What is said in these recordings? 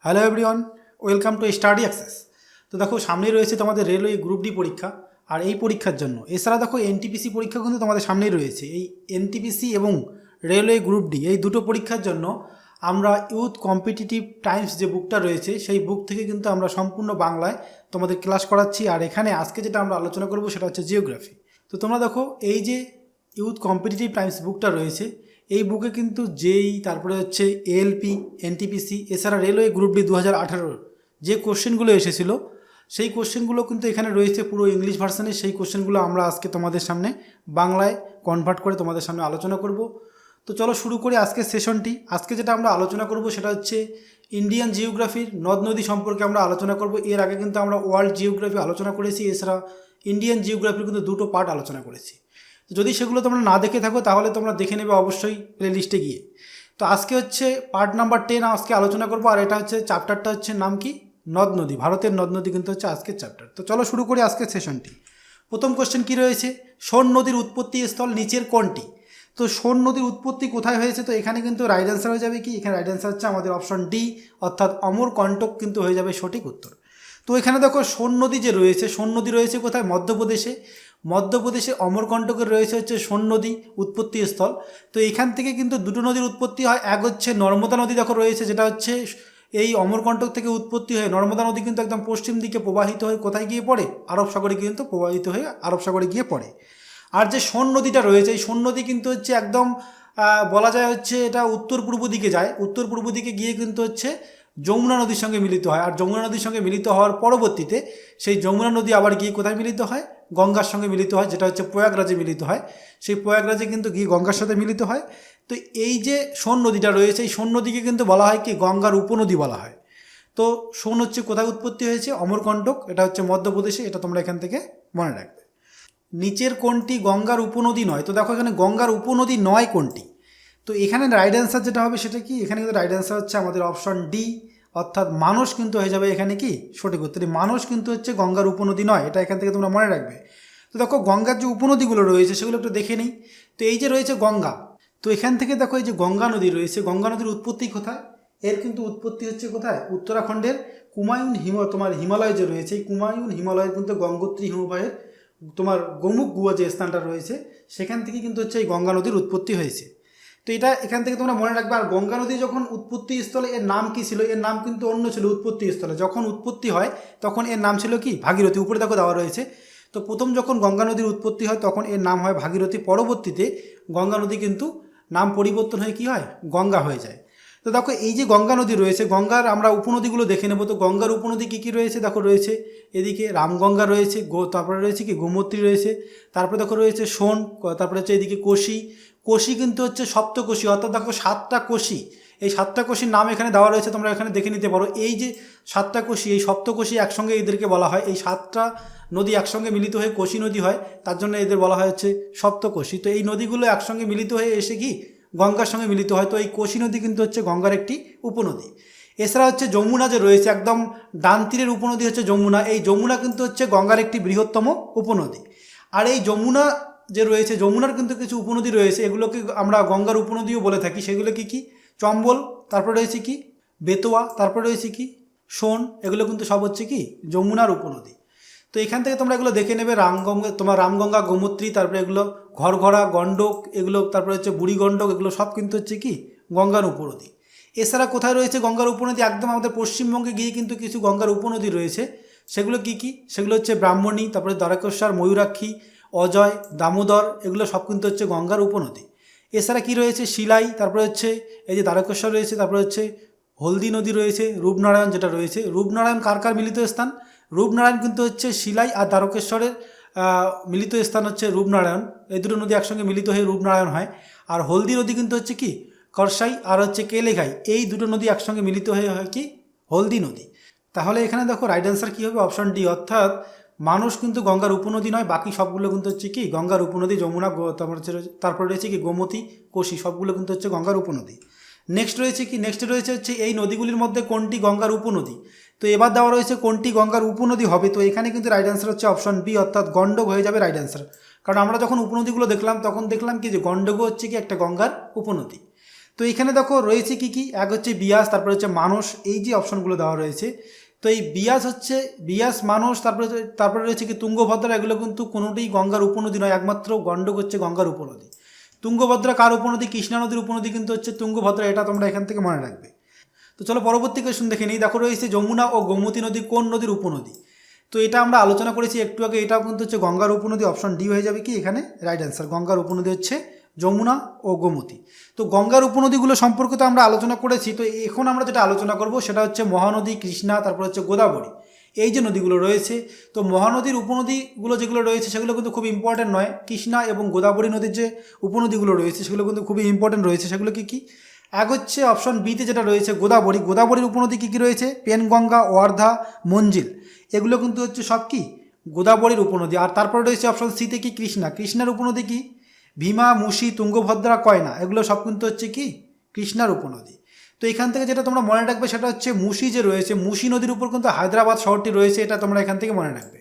Hello everyone, welcome to study access. তো দেখো সামনেই রয়েছে তোমাদের রেলওয়ে গ্রুপ ডি পরীক্ষা। আর এই পরীক্ষার জন্য এছাড়া দেখো এনটিপিসি পরীক্ষা কিন্তু তোমাদের সামনেই রয়েছে। এই এনটিপিসি এবং রেলওয়ে গ্রুপ ডি এই দুটো পরীক্ষার জন্য আমরা ইউথ কম্পিটিটিভ টাইমস যে বুকটা রয়েছে সেই বুক থেকে কিন্তু আমরা সম্পূর্ণ বাংলায় তোমাদের ক্লাস করাচ্ছি। আর এখানে আজকে যেটা আমরা আলোচনা করব সেটা হচ্ছে জিওগ্রাফি। তো তোমরা দেখো এই যে ইউথ কম্পিটিটিভ টাইমস বুকটা রয়েছে এই বুকে কিন্তু যেই তারপরে হচ্ছে এএলপি, এনটিপিসি এছাড়া রেলওয়ে গ্রুপ ডি 2018 যে কোশ্চেনগুলো এসেছিলো সেই কোশ্চেনগুলো কিন্তু এখানে রয়েছে পুরো ইংলিশ ভার্সানে। সেই কোশ্চেনগুলো আমরা আজকে তোমাদের সামনে বাংলায় কনভার্ট করে তোমাদের সামনে আলোচনা করব। তো চলো শুরু করি আজকের সেশনটি। আজকে যেটা আমরা আলোচনা করব সেটা হচ্ছে ইন্ডিয়ান জিওগ্রাফির নদ নদী সম্পর্কে আমরা আলোচনা করব। এর আগে কিন্তু আমরা ওয়ার্ল্ড জিওগ্রাফি আলোচনা করেছি, এছাড়া ইন্ডিয়ান জিওগ্রাফির কিন্তু দুটো পার্ট আলোচনা করেছি। যদি সেগুলো তোমরা না দেখে থাকো তাহলে তোমরা দেখে নেবে অবশ্যই প্লে লিস্টে গিয়ে। তো আজকে হচ্ছে পার্ট নাম্বার 10 আজকে আলোচনা করবো। আর এটা হচ্ছে চ্যাপ্টারটা হচ্ছে নাম কি, নদ নদী, ভারতের নদ নদী কিন্তু হচ্ছে আজকের চ্যাপ্টার। তো চলো শুরু করি আজকের সেশনটি। প্রথম কোশ্চেন কি রয়েছে, সোন নদীর উৎপত্তি স্থল নিচের কোনটি? তো সোন নদীর উৎপত্তি কোথায় হয়েছে? তো এখানে কিন্তু রাইট অ্যান্সার হয়ে যাবে কি, এখানে রাইট অ্যান্সার হচ্ছে আমাদের অপশন ডি, অর্থাৎ অমরকণ্টক কিন্তু হয়ে যাবে সঠিক উত্তর। তো এখানে দেখো সোন নদী যে রয়েছে, সোন নদী রয়েছে কোথায়? মধ্যপ্রদেশে। মধ্যপ্রদেশে অমরকণ্টকের রয়েছে হচ্ছে সোন নদী উৎপত্তি স্থল। তো এখান থেকে কিন্তু দুটো নদীর উৎপত্তি হয়। এক হচ্ছে নর্মদা নদী দেখো রয়েছে, যেটা হচ্ছে এই অমরকণ্টক থেকে উৎপত্তি হয়ে নর্মদা নদী কিন্তু একদম পশ্চিম দিকে প্রবাহিত হয়ে কোথায় গিয়ে পড়ে? আরব সাগরে কিন্তু প্রবাহিত হয়ে আরব সাগরে গিয়ে পড়ে। আর যে সোন নদীটা রয়েছে এই সোন নদী কিন্তু হচ্ছে একদম বলা যায় হচ্ছে এটা উত্তর পূর্ব দিকে যায়। উত্তর পূর্ব দিকে গিয়ে কিন্তু হচ্ছে যমুনা নদীর সঙ্গে মিলিত হয়। আর যমুনা নদীর সঙ্গে মিলিত হওয়ার পরবর্তীতে সেই যমুনা নদী আবার গিয়ে কোথায় মিলিত হয়? গঙ্গার সঙ্গে মিলিত হয়, যেটা হচ্ছে প্রয়াগরাজে মিলিত হয়। সেই প্রয়াগরাজে কিন্তু গিয়ে গঙ্গার সাথে মিলিত হয়। তো এই যে সোন নদীটা রয়েছে এই সোন নদীকে কিন্তু বলা হয় কি, গঙ্গার উপনদী বলা হয়। তো সোন হচ্ছে কোথায় উৎপত্তি হয়েছে? অমরকণ্টক, এটা হচ্ছে মধ্যপ্রদেশে। এটা তোমরা এখান থেকে মনে রাখবে। নিচের কোনটি গঙ্গার উপনদী নয়? তো দেখো এখানে গঙ্গার উপনদী নয় কোনটি? তো এখানে রাইট অ্যান্সার যেটা হবে সেটা কি, এখানে কিন্তু রাইট অ্যান্সার হচ্ছে আমাদের অপশন ডি, অর্থাৎ মানস কিন্তু হয়ে যাবে এখানে কি সঠিক উত্তর। মানস কিন্তু হচ্ছে গঙ্গার উপনদী নয়, এটা এখান থেকে তোমরা মনে রাখবে। তো দেখো গঙ্গার যে উপনদীগুলো রয়েছে সেগুলো একটু দেখে নিই। তো এই যে রয়েছে গঙ্গা, তো এখান থেকে দেখো এই যে গঙ্গা নদী রয়েছে, গঙ্গা নদীর উৎপত্তি কোথায়? এর কিন্তু উৎপত্তি হচ্ছে কোথায়? উত্তরাখণ্ডের কুমায়ুন হিমালয় যে রয়েছে এই কুমায়ুন হিমালয়ের কিন্তু গঙ্গোত্রী হিমবাহের তোমার গোমুখ গুয়া যে স্থানটা রয়েছে সেখান থেকে কিন্তু হচ্ছে এই গঙ্গা নদীর উৎপত্তি হয়েছে। তো এটা এখান থেকে তোমরা মনে রাখবে। আর গঙ্গা নদী যখন উৎপত্তি স্থলে এর নাম কি ছিল? এর নাম কিন্তু অন্য ছিল উৎপত্তি স্থলে। যখন উৎপত্তি হয় তখন এর নাম ছিল কি, ভাগীরথী। উপরে দেখো দেওয়া রয়েছে। তো প্রথম যখন গঙ্গা নদীর উৎপত্তি হয় তখন এর নাম হয় ভাগীরথী। পরবর্তীতে গঙ্গা নদী কিন্তু নাম পরিবর্তন হয়ে কি হয়, গঙ্গা হয়ে যায়। তো দেখো এই যে গঙ্গা নদী রয়েছে, গঙ্গার আমরা উপনদীগুলো দেখে নেব। তো গঙ্গার উপনদী কী কী রয়েছে দেখো, রয়েছে এদিকে রামগঙ্গা রয়েছে, তারপরে রয়েছে কি গোমতী রয়েছে, তারপরে দেখো রয়েছে সোন, তারপরে হচ্ছে এদিকে কোশি। কোশি কিন্তু হচ্ছে সপ্তকোশী, অর্থাৎ দেখো 7টা কোশি। এই 7টা কোশির নাম এখানে দেওয়া রয়েছে, তোমরা এখানে দেখে নিতে পারো। এই যে 7টা কোশি, এই সপ্তকোশী একসঙ্গে এদেরকে বলা হয়। এই 7টা নদী একসঙ্গে মিলিত হয়ে কোশি নদী হয়, তার জন্য এদের বলা হয় হচ্ছে সপ্তকোশী। তো এই নদীগুলো একসঙ্গে মিলিত হয়ে এসে কি গঙ্গার সঙ্গে মিলিত হয়। তো এই কোশি নদী কিন্তু হচ্ছে গঙ্গার একটি উপনদী। এছাড়া হচ্ছে যমুনা যে রয়েছে, একদম ডান তীরের উপনদী হচ্ছে যমুনা। এই যমুনা কিন্তু হচ্ছে গঙ্গার একটি বৃহত্তম উপনদী। আর এই যমুনা যে রয়েছে, যমুনার কিন্তু কিছু উপনদী রয়েছে, এগুলোকে আমরা গঙ্গার উপনদীও বলে থাকি। সেগুলো কি কি? চম্বল, তারপরে রয়েছে কি বেতোয়া, তারপরে রয়েছে কি সোন। এগুলো কিন্তু সব হচ্ছে কি যমুনার উপনদী। তো এখান থেকে তোমরা এগুলো দেখে নেবে। রামগঙ্গা, গোমত্রী, তারপরে এগুলো ঘরঘরা, গণ্ডক, এগুলো তারপরে হচ্ছে বুড়ি গণ্ডক, এগুলো সব কিন্তু হচ্ছে কি গঙ্গার উপনদী। এছাড়া কোথায় রয়েছে গঙ্গার উপনদী? একদম আমাদের পশ্চিমবঙ্গে গিয়ে কিন্তু কিছু গঙ্গার উপনদী রয়েছে। সেগুলো কি কি? সেগুলো হচ্ছে ব্রাহ্মণী, তারপরে দ্বারকেশ্বর, ময়ূরাক্ষী, অজয়, দামোদর, এগুলো সব কিন্তু হচ্ছে গঙ্গার উপনদী। এছাড়া কি রয়েছে? শিলাই, তারপরে হচ্ছে এই যে দ্বারকেশ্বর রয়েছে, তারপরে হচ্ছে হলদি নদী রয়েছে, রূপনারায়ণ যেটা রয়েছে। রূপনারায়ণ কার কার মিলিত স্থান? রূপনারায়ণ কিন্তু হচ্ছে শিলাই আর দ্বারকেশ্বরের মিলিত স্থান হচ্ছে রূপনারায়ণ। এই দুটো নদী একসঙ্গে মিলিত হয়ে রূপনারায়ণ হয়। আর হলদি নদী কিন্তু হচ্ছে কি করসাই আর হচ্ছে কেলেঘাই, এই দুটো নদী একসঙ্গে মিলিত হয়ে হয় কি হলদি নদী। তাহলে এখানে দেখো রাইট অ্যান্সার কী হবে? অপশন ডি, অর্থাৎ মানুষ কিন্তু গঙ্গার উপনদী নয়, বাকি সবগুলো কিন্তু হচ্ছে কি গঙ্গার উপনদী। যমুনা, তারপরে রয়েছে কি গোমতী, কোশি, সবগুলো কিন্তু হচ্ছে গঙ্গার উপনদী। নেক্সট রয়েছে কি, নেক্সট রয়েছে হচ্ছে এই নদীগুলির মধ্যে কোনটি গঙ্গার উপনদী? তো এবার দেওয়া রয়েছে কোনটি গঙ্গার উপনদী হবে। তো এখানে কিন্তু রাইট অ্যান্সার হচ্ছে অপশন বি, অর্থাৎ গণ্ডক হয়ে যাবে রাইট অ্যান্সার। কারণ আমরা যখন উপনদীগুলো দেখলাম তখন দেখলাম কি যে গণ্ডকও হচ্ছে কি একটা গঙ্গার উপনদী। তো এখানে দেখো রয়েছে কি কি, এক হচ্ছে বিয়াস, তারপরে হচ্ছে মানস, এই যে অপশনগুলো দেওয়া রয়েছে। তো এই বিয়াস হচ্ছে বিয়াস, মানস, তারপরে রয়েছে কি তুঙ্গভদ্রা, এগুলো কিন্তু কোনোটাই গঙ্গার উপনদী নয়, একমাত্র গণ্ডক হচ্ছে গঙ্গার উপনদী। তুঙ্গভদ্রা কার উপনদী? কৃষ্ণা নদীর উপনদী কিন্তু হচ্ছে তুঙ্গভদ্রা, এটা তোমরা এখান থেকে মনে রাখবে। তো চলো পরবর্তী কোয়েশ্চন দেখে নিই। দেখো রয়েছে যমুনা ও গোমতী নদী কোন নদীর উপনদী? তো এটা আমরা আলোচনা করেছি একটু আগে, এটাও কিন্তু হচ্ছে গঙ্গার উপনদী, অপশন ডি হয়ে যাবে কি এখানে রাইট অ্যান্সার। গঙ্গার উপনদী হচ্ছে যমুনা ও গোমতী। তো গঙ্গার উপনদীগুলো সম্পর্কে তো আমরা আলোচনা করেছি, তো এখন আমরা যেটা আলোচনা করব সেটা হচ্ছে মহানদী, কৃষ্ণা, তারপর হচ্ছে গোদাবরী, এই যে নদীগুলো রয়েছে। তো মহানদীর উপনদীগুলো যেগুলো রয়েছে সেগুলো কিন্তু খুব ইম্পর্টেন্ট নয়, কৃষ্ণা এবং গোদাবরী নদীর যে উপনদীগুলো রয়েছে সেগুলো কিন্তু খুবই ইম্পর্টেন্ট রয়েছে। সেগুলো কি কি? এক হচ্ছে অপশন বিতে যেটা রয়েছে গোদাবরী, গোদাবরীর উপনদী কী কী রয়েছে? পেনগঙ্গা, ওয়ার্ধা, মঞ্জিল, এগুলো কিন্তু হচ্ছে সব কি গোদাবরীর উপনদী। আর তারপরে রয়েছে অপশন সিতে কি কৃষ্ণা, কৃষ্ণার উপনদী কি? ভীমা, মুসি, তুঙ্গভদ্রা, কয়না, এগুলো সব কিন্তু হচ্ছে কি কৃষ্ণার উপনদী। তো এখান থেকে যেটা তোমরা মনে রাখবে সেটা হচ্ছে মুসি যে রয়েছে, মুসি নদীর উপর কিন্তু হায়দ্রাবাদ শহরটি রয়েছে, এটা তোমরা এখান থেকে মনে রাখবে।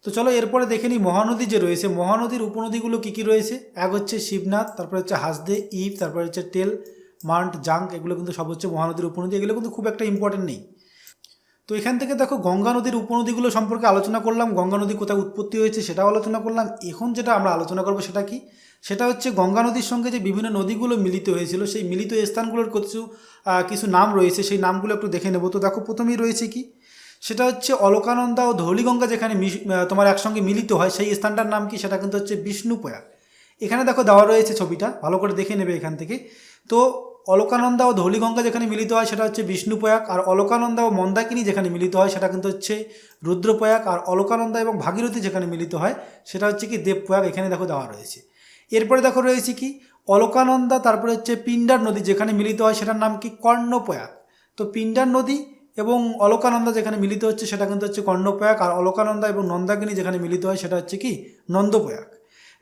তো চলো এরপরে দেখে নিই মহানদী যে রয়েছে, মহানদীর উপনদীগুলো কী কী রয়েছে। এক হচ্ছে শিবনাথ, তারপরে হচ্ছে হাসদে, ইব, তারপরে হচ্ছে টেল, মান্ট, জাঙ্ক, এগুলো কিন্তু সব হচ্ছে মহানদীর উপনদী, এগুলো কিন্তু খুব একটা ইম্পর্টেন্ট নেই। তো এখান থেকে দেখো গঙ্গা নদীর উপনদীগুলো সম্পর্কে আলোচনা করলাম, গঙ্গা নদী কোথায় উৎপত্তি হয়েছে সেটাও আলোচনা করলাম। এখন যেটা আমরা আলোচনা করবো সেটা কি, সেটা হচ্ছে গঙ্গা নদীর সঙ্গে যে বিভিন্ন নদীগুলো মিলিত হয়েছিল সেই মিলিত স্থানগুলোর কিছু নাম রয়েছে, সেই নামগুলো একটু দেখে নেব। তো দেখো প্রথমেই রয়েছে কি, সেটা হচ্ছে অলকানন্দা ও ধৌলিগঙ্গা যেখানে তোমার একসঙ্গে মিলিত হয় সেই স্থানটার নাম কি, সেটা কিন্তু হচ্ছে বিষ্ণুপ্রয়াগ। এখানে দেখো দেওয়া রয়েছে ছবিটা, ভালো করে দেখে নেবে এখান থেকে। তো অলকানন্দা ও ধৌলিগঙ্গা যেখানে মিলিত হয় সেটা হচ্ছে বিষ্ণুপ্রয়াগ, আর অলকানন্দা ও মন্দাকিনী যেখানে মিলিত হয় সেটা কিন্তু হচ্ছে রুদ্রপ্রয়াগ, আর অলকানন্দা এবং ভাগীরথী যেখানে মিলিত হয় সেটা হচ্ছে কি দেবপ্রয়াগ, এখানে দেখো দেওয়া রয়েছে। এরপরে দেখো রয়েছে কি অলকানন্দা, তারপরে হচ্ছে পিণ্ডার নদী যেখানে মিলিত হয় সেটার নাম কি কর্ণপ্রয়াগ। তো পিণ্ডার নদী এবং অলকানন্দা যেখানে মিলিত হচ্ছে সেটা কিন্তু হচ্ছে কর্ণপ্রয়াগ, আর অলকানন্দা এবং নন্দাকিনী যেখানে মিলিত হয় সেটা হচ্ছে কি নন্দপ্রয়াগ।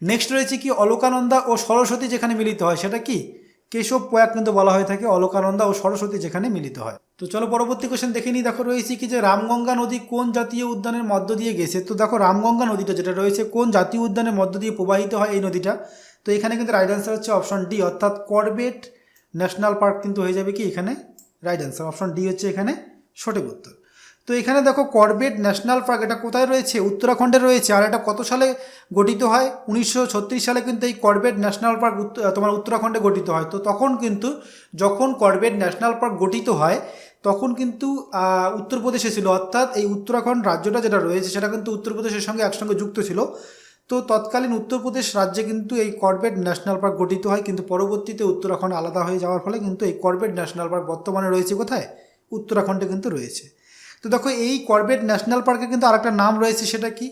নেক্সট রয়েছে কি অলকানন্দা ও সরস্বতী যেখানে মিলিত হয় সেটা কি কেশবপ্রয়াগ কিন্তু বলা হয়ে থাকে, অলকানন্দা ও সরস্বতী যেখানে মিলিত হয়। তো চলো পরবর্তী কোশ্চেন দেখে নিই। দেখো রয়েছে কি যে রামগঙ্গা নদী কোন জাতীয় উদ্যানের মধ্য দিয়ে গেছে। তো দেখো রামগঙ্গা নদীটা যেটা রয়েছে কোন জাতীয় উদ্যানের মধ্য দিয়ে প্রবাহিত হয় এই নদীটা। তো এখানে কিন্তু রাইট অ্যান্সার হচ্ছে অপশন ডি, অর্থাৎ করবেট ন্যাশনাল পার্ক কিন্তু হয়ে যাবে কি এখানে রাইট অ্যান্সার। অপশন ডি হচ্ছে এখানে সঠিক উত্তর। তো এখানে দেখো করবেট ন্যাশনাল পার্ক, এটা কোথায় রয়েছে? উত্তরাখণ্ডে রয়েছে। আর এটা কত সালে গঠিত হয়? 1936 সালে কিন্তু এই করবেট ন্যাশনাল পার্ক তোমার উত্তরাখণ্ডে গঠিত হয়। তো তখন কিন্তু যখন করবেট ন্যাশনাল পার্ক গঠিত হয় তখন কিন্তু উত্তরপ্রদেশে ছিল, অর্থাৎ এই উত্তরাখণ্ড রাজ্যটা যেটা রয়েছে সেটা কিন্তু উত্তরপ্রদেশের সঙ্গে একসঙ্গে যুক্ত ছিল। তো তৎকালীন উত্তরপ্রদেশ রাজ্যে কিন্তু এই করবেট ন্যাশনাল পার্ক গঠিত হয়, কিন্তু পরবর্তীতে উত্তরাখণ্ড আলাদা হয়ে যাওয়ার ফলে কিন্তু এই করবেট ন্যাশনাল পার্ক বর্তমানে রয়েছে কোথায়? উত্তরাখণ্ডে কিন্তু রয়েছে। তো দেখো এই করবেট ন্যাশনাল পার্কের কিন্তু আরেকটা নাম রয়েছে, সেটা কি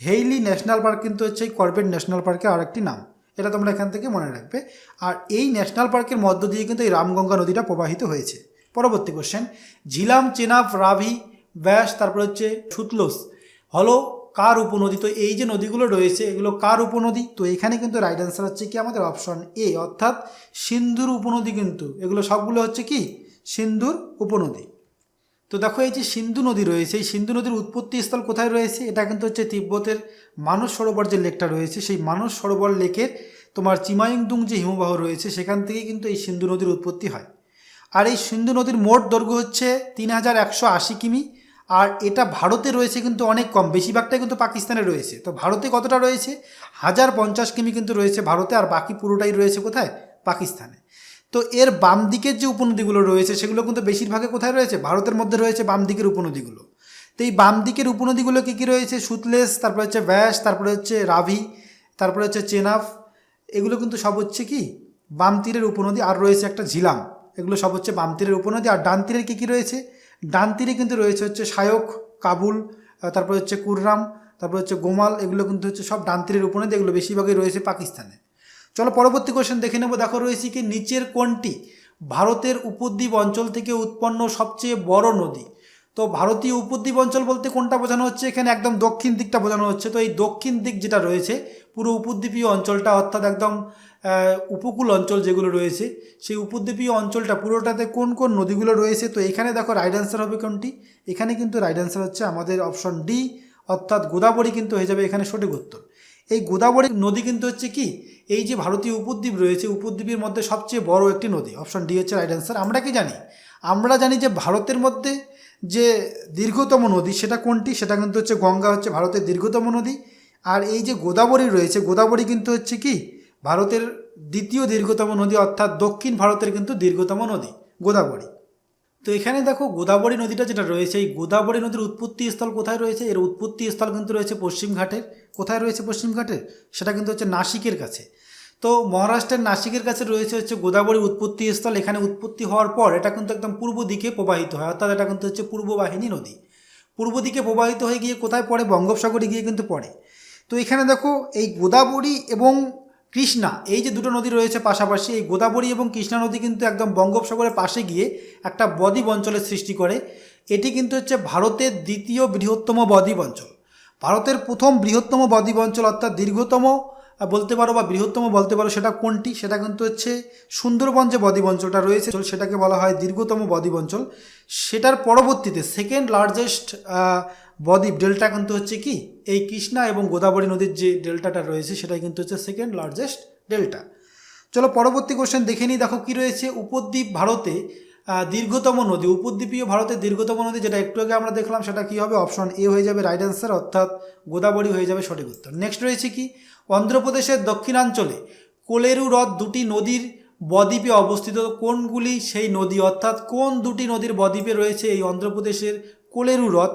হেইলি ন্যাশনাল পার্ক কিন্তু হচ্ছে এই করবেট ন্যাশনাল পার্কের আরেকটি নাম, এটা তোমরা এখান থেকে মনে রাখবে। আর এই ন্যাশনাল পার্কের মধ্য দিয়ে কিন্তু এই রামগঙ্গা নদীটা প্রবাহিত হয়েছে। পরবর্তী কোশ্চেন, ঝিলাম, চেনাব, রাভি, ব্যাস, তারপর হচ্ছে সুতলোস হলো কার উপনদী। তো এই যে নদীগুলো রয়েছে এগুলো কার উপনদী? তো এখানে কিন্তু রাইট অ্যান্সার হচ্ছে কি আমাদের অপশন এ, অর্থাৎ সিন্ধুর উপনদী। কিন্তু এগুলো সবগুলো হচ্ছে কি সিন্ধুর উপনদী। তো দেখো এই যে সিন্ধু নদী রয়েছে, এই সিন্ধু নদীর উৎপত্তি স্থল কোথায় রয়েছে? এটা কিন্তু হচ্ছে তিব্বতের মানস সরোবর যে লেকটা রয়েছে সেই মানস সরোবর লেকের তোমার চিমায়ংদুং যে হিমবাহ রয়েছে সেখান থেকেই কিন্তু এই সিন্ধু নদীর উৎপত্তি হয়। আর এই সিন্ধু নদীর মোট দৈর্ঘ্য হচ্ছে 3180 কিমি। আর এটা ভারতে রয়েছে কিন্তু অনেক কম, বেশিরভাগটাই কিন্তু পাকিস্তানে রয়েছে। তো ভারতে কতটা রয়েছে? 1050 কিমি কিন্তু রয়েছে ভারতে, আর বাকি পুরোটাই রয়েছে কোথায়? পাকিস্তানে। তো এর বাম দিকের যে উপনদীগুলো রয়েছে সেগুলো কিন্তু বেশিরভাগে কোথায় রয়েছে? ভারতের মধ্যে রয়েছে বাম দিকের উপনদীগুলো। তো এই বাম দিকের উপনদীগুলো কী কী রয়েছে? সুতলেজ, তারপরে হচ্ছে ব্যাস, তারপরে হচ্ছে রাভি, তারপরে হচ্ছে চেনাব, এগুলো কিন্তু সব হচ্ছে কি বাম তীরের উপনদী। আর রয়েছে একটা ঝিলাম, এগুলো সব হচ্ছে বাম তীরের উপনদী। আর ডান তীরের কী কী রয়েছে? ডান তীরে কিন্তু রয়েছে হচ্ছে সায়ক, কাবুল, তারপরে হচ্ছে কুররাম, তারপরে হচ্ছে গোমাল, এগুলো কিন্তু হচ্ছে সব ডান তীরের উপনদী, এগুলো বেশিরভাগই রয়েছে পাকিস্তানে। চলো পরবর্তী কোশ্চেন দেখে নেব। দেখো রয়েছে কি নিচের কোনটি ভারতের উপদ্বীপ অঞ্চল থেকে উৎপন্ন সবচেয়ে বড় নদী। তো ভারতীয় উপদ্বীপ অঞ্চল বলতে কোনটা বোঝানো হচ্ছে? এখানে একদম দক্ষিণ দিকটা বোঝানো হচ্ছে। তো এই দক্ষিণ দিক যেটা রয়েছে পুরো উপদ্বীপীয় অঞ্চলটা, অর্থাৎ একদম উপকূল অঞ্চল যেগুলো রয়েছে সেই উপদ্বীপীয় অঞ্চলটা পুরোটাতে কোন কোন নদীগুলো রয়েছে। তো এখানে দেখো রাইট অ্যান্সার হবে কোনটি? এখানে কিন্তু রাইট অ্যান্সার হচ্ছে আমাদের অপশন ডি, অর্থাৎ গোদাবরী কিন্তু হয়ে যাবে এখানে সঠিক উত্তর। এই গোদাবরী নদী কিন্তু হচ্ছে কি, এই যে ভারতীয় উপদ্বীপ রয়েছে, উপদ্বীপের মধ্যে সবচেয়ে বড় একটি নদী। অপশন ডি হচ্ছে রাইট অ্যান্সার। আমরা জানি যে ভারতের মধ্যে যে দীর্ঘতম নদী সেটা কোনটি, সেটা কিন্তু হচ্ছে গঙ্গা হচ্ছে ভারতের দীর্ঘতম নদী। আর এই যে গোদাবরী রয়েছে, গোদাবরী কিন্তু হচ্ছে কি ভারতের দ্বিতীয় দীর্ঘতম নদী, অর্থাৎ দক্ষিণ ভারতের কিন্তু দীর্ঘতম নদী গোদাবরী। তো এখানে দেখো গোদাবরী নদীটা যেটা রয়েছে, এই গোদাবরী নদীর উৎপত্তি স্থল কোথায় রয়েছে? এর উৎপত্তি স্থল কিন্তু রয়েছে পশ্চিম ঘাটের। কোথায় রয়েছে পশ্চিম ঘাটের? সেটা কিন্তু হচ্ছে নাসিকের কাছে। তো মহারাষ্ট্রের নাসিকের কাছে রয়েছে হচ্ছে গোদাবরীর উৎপত্তি স্থল। এখানে উৎপত্তি হওয়ার পর এটা কিন্তু একদম পূর্ব দিকে প্রবাহিত হয়, অর্থাৎ এটা কিন্তু হচ্ছে পূর্ব বাহিনী নদী। পূর্ব দিকে প্রবাহিত হয়ে গিয়ে কোথায় পড়ে? বঙ্গোপসাগরে গিয়ে কিন্তু পড়ে। তো এখানে দেখো এই গোদাবরী এবং কৃষ্ণা, এই যে দুটো নদী রয়েছে পাশাপাশি, এই গোদাবরী এবং কৃষ্ণা নদী কিন্তু একদম বঙ্গোপসাগরের পাশে গিয়ে একটা বদ্বীপ অঞ্চলের সৃষ্টি করে। এটি কিন্তু হচ্ছে ভারতের দ্বিতীয় বৃহত্তম বদ্বীপ অঞ্চল। ভারতের প্রথম বৃহত্তম বদ্বীপ অঞ্চল অর্থাৎ দীর্ঘতম বলতে পারো বা বৃহত্তম বলতে পারো, সেটা কোনটি? সেটা কিন্তু হচ্ছে সুন্দরবন যে বদ্বীপ অঞ্চলটা রয়েছে সেটাকে বলা হয় দীর্ঘতম বদ্বীপ অঞ্চল। সেটার পরবর্তীতে সেকেন্ড লার্জেস্ট বদ্বীপ ডেল্টা কিন্তু হচ্ছে কি এই কৃষ্ণা এবং গোদাবরী নদীর যে ডেল্টাটা রয়েছে সেটাই কিন্তু হচ্ছে সেকেন্ড লার্জেস্ট ডেল্টা। চলো পরবর্তী কোশ্চেন দেখে নিই। দেখো কি রয়েছে, উপদ্বীপ ভারতে দীর্ঘতম নদী, উপদ্বীপীয় ভারতের দীর্ঘতম নদী যেটা একটু আগে আমরা দেখলাম সেটা কি হবে? অপশন এ হয়ে যাবে রাইট অ্যান্সার, অর্থাৎ গোদাবরী হয়ে যাবে সঠিক উত্তর। নেক্সট রয়েছে কি, অন্ধ্রপ্রদেশের দক্ষিণাঞ্চলে কোলেরু হ্রদ দুটি নদীর বদ্বীপে অবস্থিত। কোনগুলি সেই নদী, অর্থাৎ কোন দুটি নদীর বদ্বীপে রয়েছে এই অন্ধ্রপ্রদেশের কোলেরু হ্রদ?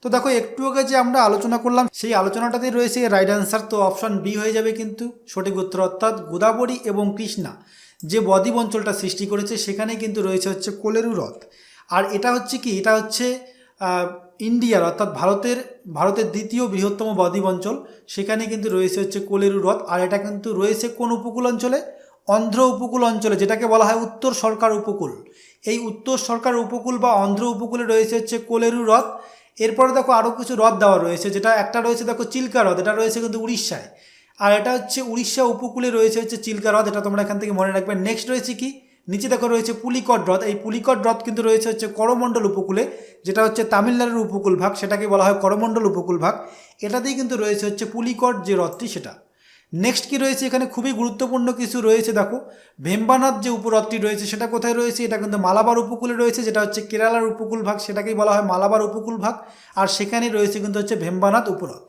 তো দেখো একটু আগে যে আমরা আলোচনা করলাম সেই আলোচনাটাতেই রয়েছে রাইট অ্যান্সার। তো অপশন বি হয়ে যাবে কিন্তু সঠিক উত্তর, অর্থাৎ গোদাবরী এবং কৃষ্ণা যে বদ্বীপ অঞ্চলটা সৃষ্টি করেছে সেখানে কিন্তু রয়েছে হচ্ছে কোলেরু হ্রদ। আর এটা হচ্ছে কি, এটা হচ্ছে ইন্ডিয়ার অর্থাৎ ভারতের দ্বিতীয় বৃহত্তম বদ্বীপ অঞ্চল। সেখানে কিন্তু রয়েছে হচ্ছে কোলেরু হ্রদ। আর এটা কিন্তু রয়েছে কোন উপকূল অঞ্চলে? অন্ধ্র উপকূল অঞ্চলে, যেটাকে বলা হয় উত্তর সরকার উপকূল। এই উত্তর সরকার উপকূল বা অন্ধ্র উপকূলে রয়েছে হচ্ছে কোলেরু হ্রদ। এরপরে দেখো আরও কিছু হ্রদ দেওয়া রয়েছে, যেটা একটা রয়েছে দেখো চিল্কা হ্রদ, এটা রয়েছে কিন্তু উড়িষ্যায়। আর এটা হচ্ছে উড়িষ্যা উপকূলে রয়েছে হচ্ছে চিল্কা হ্রদ, এটা তোমরা এখান থেকে মনে রাখবে। নেক্সট রয়েছে কি, নিচে দেখো রয়েছে পুলিকট হ্রদ। এই পুলিকট হ্রদ কিন্তু রয়েছে হচ্ছে করমণ্ডল উপকূলে, যেটা হচ্ছে তামিলনাড়ুর উপকূল ভাগ, সেটাকে বলা হয় করমণ্ডল উপকূল ভাগ। এটাতেই কিন্তু রয়েছে হচ্ছে পুলিকট যে হ্রদটি সেটা। নেক্সট কি রয়েছে, এখানে খুবই গুরুত্বপূর্ণ কিছু রয়েছে। দেখো ভেম্বানাথ যে উপহ্রদটি রয়েছে সেটা কোথায় রয়েছে? এটা কিন্তু মালাবার উপকূলে রয়েছে, যেটা হচ্ছে কেরালার উপকূল ভাগ, সেটাকেই বলা হয় মালাবার উপকূল ভাগ। আর সেখানেই রয়েছে কিন্তু হচ্ছে ভেম্বানাথ উপহ্রদ।